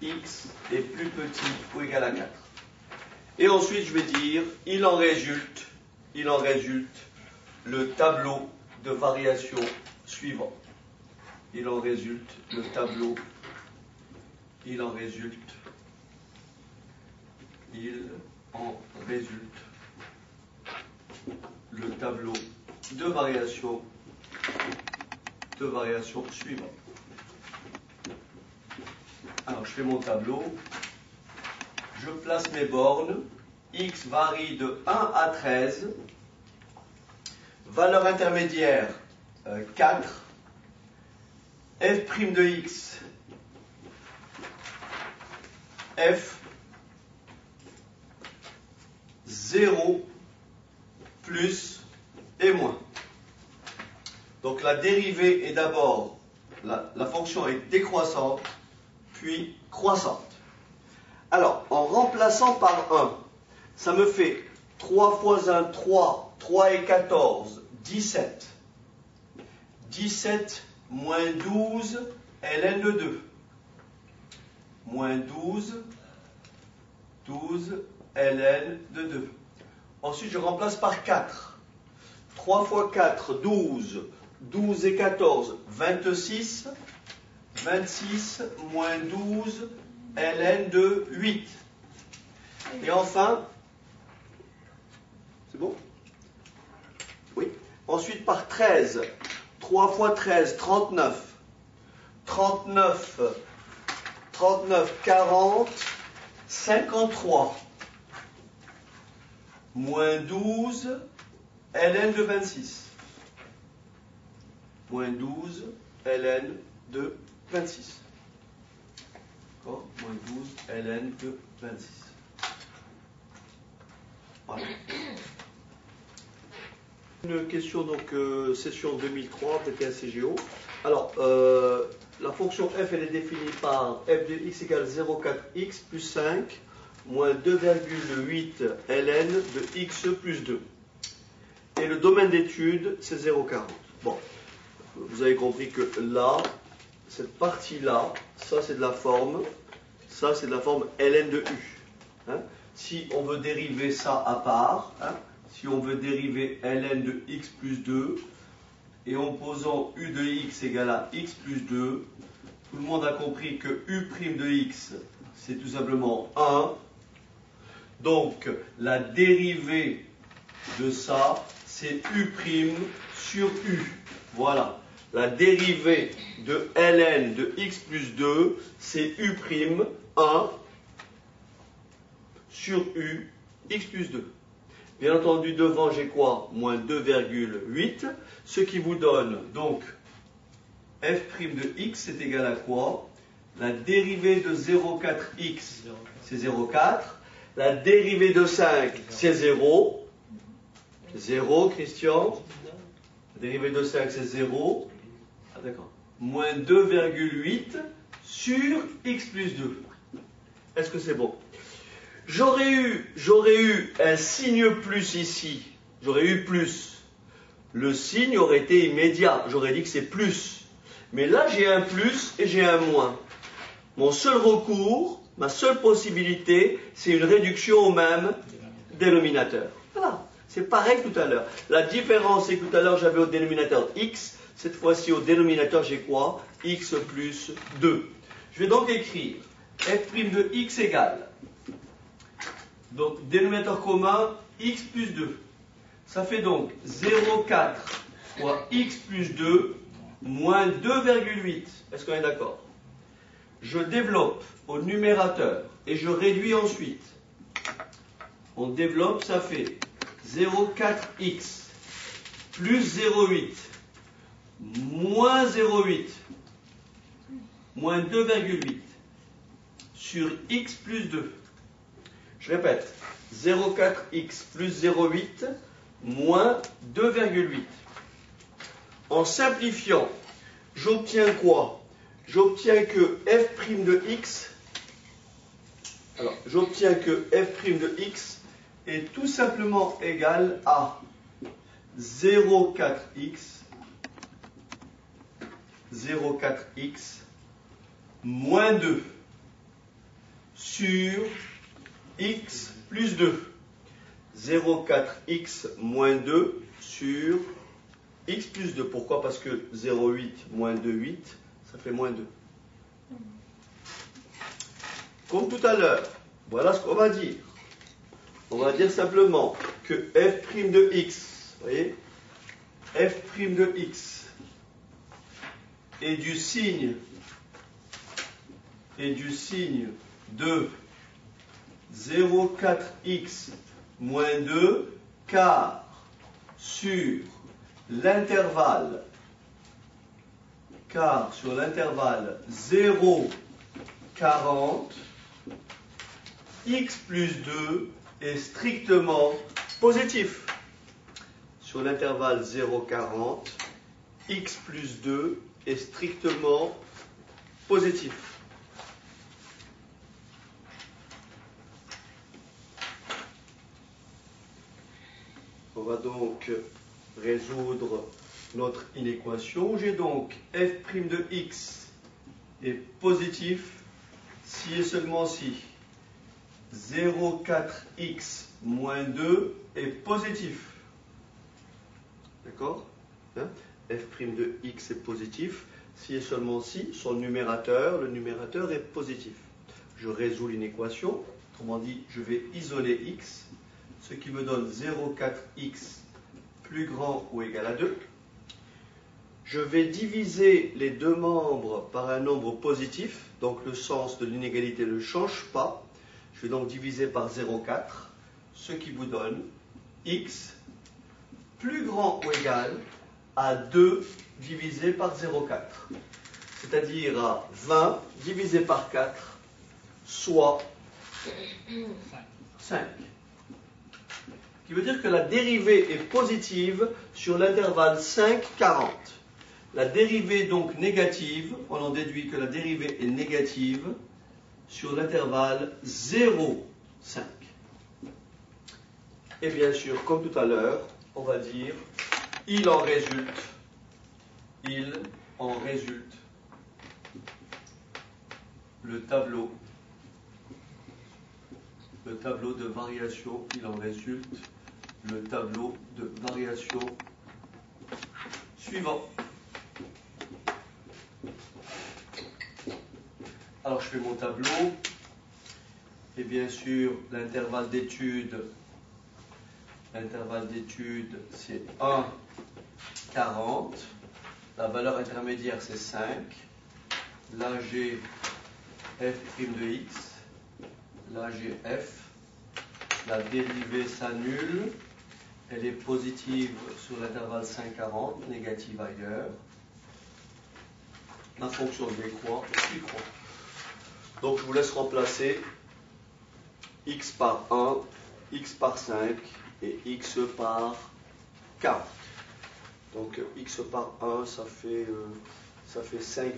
x est plus petit ou égal à 4. Et ensuite, je vais dire, il en résulte le tableau de variation suivant. Il en résulte le tableau de variation suivant. Alors, je fais mon tableau. Je place mes bornes. X varie de 1 à 13. Valeur intermédiaire 4. f' de x, f 0 plus et moins. Donc la dérivée est d'abord, la fonction est décroissante, puis croissante. Alors, en remplaçant par 1, ça me fait 3 fois 1, 3, 3 et 14, 17. 17 moins 12, ln de 2. Moins 12, 12, ln de 2. Ensuite, je remplace par 4. 3 fois 4, 12. 12 et 14, 26. 26 moins 12, ln de 8. Et enfin, c'est bon? Oui. Ensuite, par 13. 3 fois 13, 39. 39, 40, 53. Moins 12, ln de 26. Moins 12, ln de 26. D'accord? Moins 12, ln de 26. Voilà. Une question, donc, session 2003, PTACGO. Alors, la fonction f, elle est définie par f de x égale 0,4x plus 5 moins 2,8 ln de x plus 2. Et le domaine d'étude, c'est 0,40. Bon, vous avez compris que là, cette partie-là, ça c'est de la forme, ça c'est de la forme ln de u. Hein? Si on veut dériver ça à part, hein, si on veut dériver ln de x plus 2, et en posant u de x égale à x plus 2, tout le monde a compris que u' de x, c'est tout simplement 1. Donc, la dérivée de ça, c'est u' sur u. Voilà. La dérivée de ln de x plus 2, c'est u', 1, sur u, x plus 2. Bien entendu, devant, j'ai quoi? Moins 2,8, ce qui vous donne, donc, f' de x, c'est égal à quoi? La dérivée de 0,4x, c'est 0,4. La dérivée de 5, c'est 0. 0, Christian. La dérivée de 5, c'est 0. Ah, d'accord. Moins 2,8 sur x plus 2. Est-ce que c'est bon? J'aurais eu un signe plus ici. J'aurais eu plus. Le signe aurait été immédiat. J'aurais dit que c'est plus. Mais là, j'ai un plus et j'ai un moins. Mon seul recours, ma seule possibilité, c'est une réduction au même dénominateur. Voilà. C'est pareil que tout à l'heure. La différence, c'est que tout à l'heure, j'avais au dénominateur x. Cette fois-ci, au dénominateur, j'ai quoi? X plus 2. Je vais donc écrire f' de x égale. Donc, dénominateur commun, x plus 2. Ça fait donc 0,4 fois x plus 2 moins 2,8. Est-ce qu'on est d'accord? Je développe au numérateur et je réduis ensuite. On développe, ça fait 0,4x plus 0,8 moins 0,8 moins 2,8 sur x plus 2. Je répète, 0,4x plus 0,8 moins 2,8. En simplifiant, j'obtiens quoi? J'obtiens que f' de x, alors j'obtiens que f' de x est tout simplement égal à 0,4x moins 2 sur x plus 2. 0,4x moins 2 sur x plus 2. Pourquoi? Parce que 0,8 moins 2,8, ça fait moins 2. Comme tout à l'heure, voilà ce qu'on va dire. On va dire simplement que f' de x, vous voyez, f' de x est du signe de 0,4x moins 2 car sur l'intervalle 0,40 x plus 2 est strictement positif. Sur l'intervalle 0,40 x plus 2 est strictement positif. va donc résoudre notre inéquation. J'ai donc f' de x est positif si et seulement si 0,4x moins 2 est positif. D'accord, hein? F' de x est positif si et seulement si son numérateur, le numérateur est positif. Je résous l'inéquation, autrement dit, je vais isoler x, ce qui me donne 0,4x plus grand ou égal à 2. Je vais diviser les deux membres par un nombre positif, donc le sens de l'inégalité ne change pas. Je vais donc diviser par 0,4, ce qui vous donne x plus grand ou égal à 2 divisé par 0,4, c'est-à-dire à 20 divisé par 4, soit 5. Ce qui veut dire que la dérivée est positive sur l'intervalle 5-40. La dérivée donc négative, on en déduit que la dérivée est négative sur l'intervalle 0,5. Et bien sûr, comme tout à l'heure, on va dire il en résulte le tableau de variation, il en résulte le tableau de variation suivant. Alors je fais mon tableau, et bien sûr l'intervalle d'étude c'est 1, 40, la valeur intermédiaire c'est 5, là j'ai f' de x, là j'ai f, la dérivée s'annule, elle est positive sur l'intervalle 5, 40, négative ailleurs, la fonction décroît, puis croît. Donc je vous laisse remplacer x par 1, x par 5 et x par 40. Donc x par 1, ça fait 5,4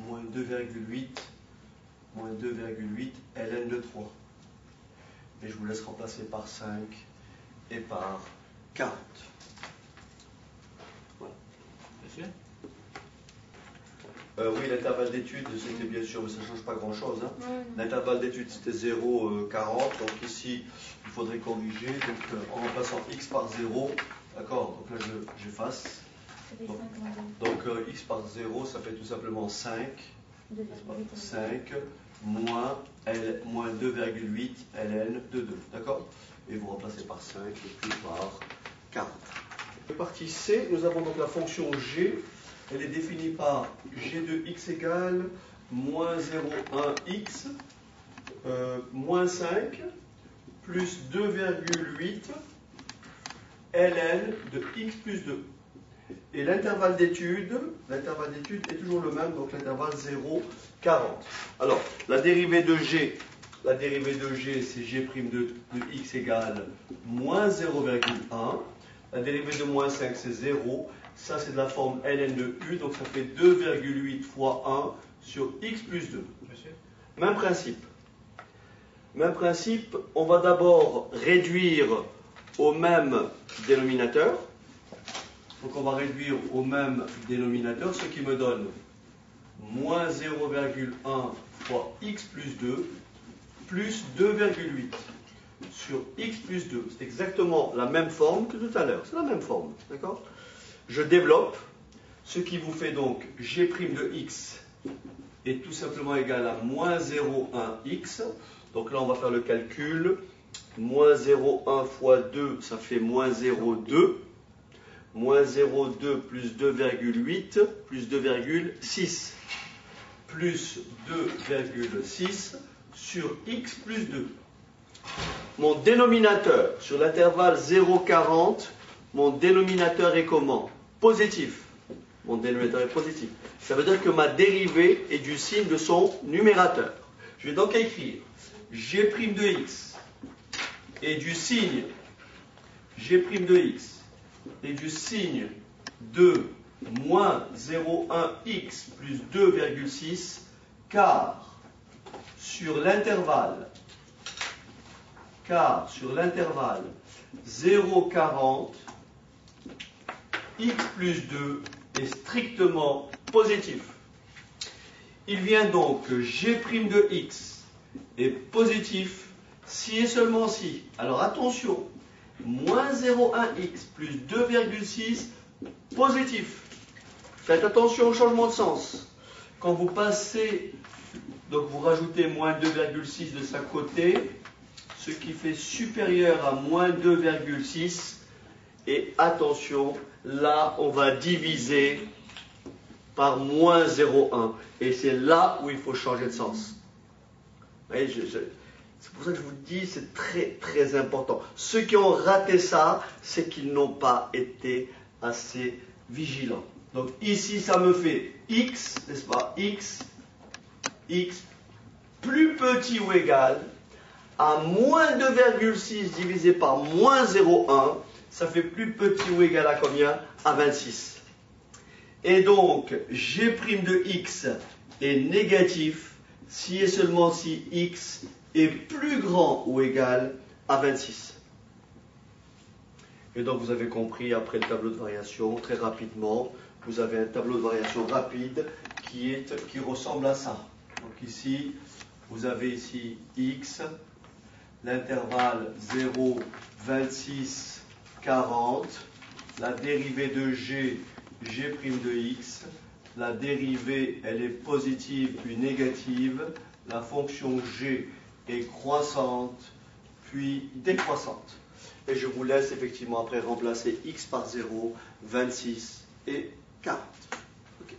moins 2,8 ln de 3. Et je vous laisse remplacer par 5 et par 40. Voilà. Monsieur ? Oui, l'intervalle d'étude, c'était bien sûr, mais ça ne change pas grand-chose. Hein. Ouais. L'intervalle d'étude, c'était 0,40. Donc ici, il faudrait corriger. Donc en remplaçant x par 0, d'accord, donc là j'efface. Ça fait Donc, 52. x par 0, ça fait tout simplement 5. 2,8. 5 moins 2,8 ln de 2. D'accord? Et vous remplacez par 5 et puis par 40. Partie C, nous avons donc la fonction g. Elle est définie par g de x égale moins 0,1x moins 5 plus 2,8 ln de x plus 2. Et l'intervalle d'étude est toujours le même, donc l'intervalle 0, 40. Alors, la dérivée de g, c'est g' de x égale moins 0,1. La dérivée de moins 5, c'est 0. Ça, c'est de la forme ln de u, donc ça fait 2,8 fois 1 sur x plus 2. Monsieur ? Même principe. Même principe, on va d'abord réduire au même dénominateur. Donc on va réduire au même dénominateur, ce qui me donne moins 0,1 fois x plus 2 plus 2,8 sur x plus 2. C'est exactement la même forme que tout à l'heure. C'est la même forme, d'accord? Je développe, ce qui vous fait donc g' de x est tout simplement égal à moins 0,1x. Donc là, on va faire le calcul. Moins 0,1 fois 2, ça fait moins 0,2. Moins 0,2 plus 2,8 plus 2,6 plus 2,6 sur x plus 2. Mon dénominateur sur l'intervalle 0,40, mon dénominateur est comment? Positif. Mon dénominateur est positif. Ça veut dire que ma dérivée est du signe de son numérateur. Je vais donc écrire g' de x et du signe g' de x et du signe de moins 0,1x plus 2,6 car sur l'intervalle car sur l'intervalle 0,40, x plus 2 est strictement positif. Il vient donc que g' de x est positif si et seulement si. Alors attention, moins 0,1x plus 2,6 positif. Faites attention au changement de sens. Quand vous passez, donc vous rajoutez moins 2,6 de chaque côté, ce qui fait supérieur à moins 2,6. Et attention, là on va diviser par moins 0,1. Et c'est là où il faut changer de sens. Vous voyez, c'est pour ça que je vous dis, c'est très très important. Ceux qui ont raté ça, c'est qu'ils n'ont pas été assez vigilants. Donc ici, ça me fait x, n'est-ce pas, x plus petit ou égal à moins 2,6 divisé par moins 0,1, ça fait plus petit ou égal à combien? À 26. Et donc, g' de x est négatif si et seulement si x est plus grand ou égal à 26. Et donc vous avez compris, après le tableau de variation, très rapidement, vous avez un tableau de variation rapide qui ressemble à ça. Donc ici, vous avez ici x, l'intervalle 0, 26, 40, la dérivée de g' de x, la dérivée, elle est positive puis négative, la fonction g est croissante, puis décroissante. Et je vous laisse effectivement après remplacer x par 0, 26 et 40. Okay.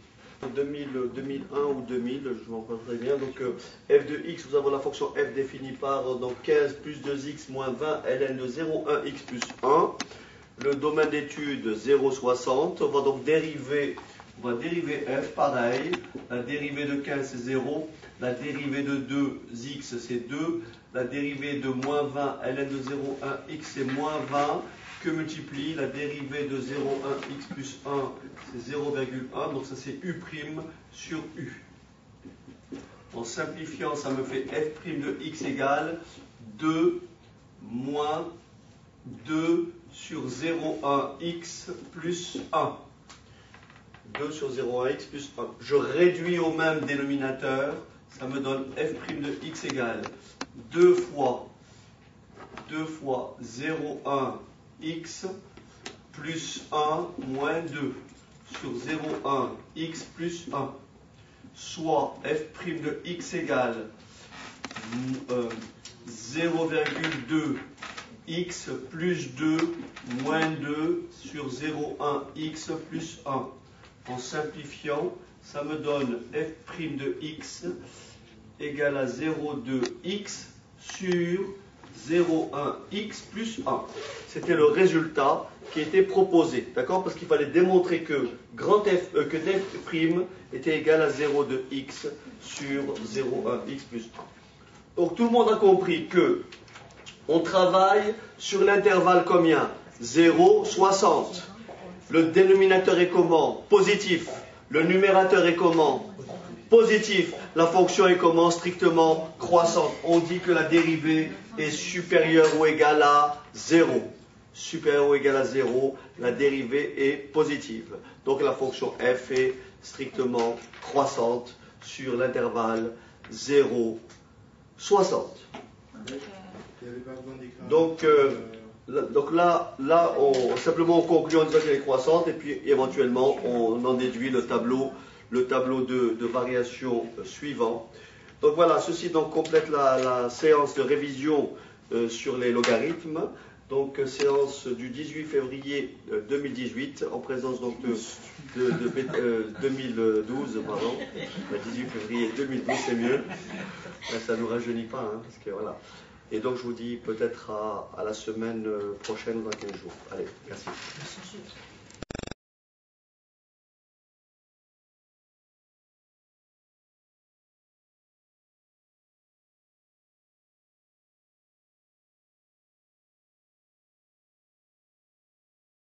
2001 ou 2000, je m'en rappelle très bien. Donc f de x, nous avons la fonction f définie par donc 15 plus 2x moins 20 ln de 0, 1x plus 1. Le domaine d'étude 0,60. On va donc dériver f, pareil. La dérivée de 15 c'est 0. La dérivée de 2x c'est 2. La dérivée de moins 20 ln de 0, 1x c'est moins 20 que multiplie la dérivée de 0, 1x plus 1 c'est 0,1. Donc ça c'est u' sur u. En simplifiant, ça me fait f' de x égale 2 moins 2 sur 0,1x plus 1. 2 sur 0,1x plus 1. Je réduis au même dénominateur, ça me donne f' de x égale 2 fois 0,1x plus 1 moins 2 sur 0,1x plus 1. Soit f' de x égale 0,2x plus 2 moins 2 sur 0,1x plus 1. En simplifiant, ça me donne f' de x égale à 0,2x sur 0,1x plus 1. C'était le résultat qui était proposé, d'accord? Parce qu'il fallait démontrer que que f' était égal à 0,2x sur 0,1x plus 1. Donc tout le monde a compris que on travaille sur l'intervalle combien? 0, 60. Le dénominateur est comment? Positif. Le numérateur est comment? Positif. La fonction est comment? Strictement croissante. On dit que la dérivée est supérieure ou égale à 0. Supérieure ou égale à 0, la dérivée est positive. Donc la fonction f est strictement croissante sur l'intervalle 0, 60. Donc là, on conclut en disant qu'elle est croissante et puis éventuellement on en déduit le tableau de variation suivant. Donc voilà, ceci donc complète la séance de révision sur les logarithmes. Donc séance du 18 février 2018 en présence donc de 2012, pardon. 18 février 2012 c'est mieux. Ça ne nous rajeunit pas, hein, parce que voilà. Et donc je vous dis peut-être à la semaine prochaine ou dans 15 jours. Allez, merci.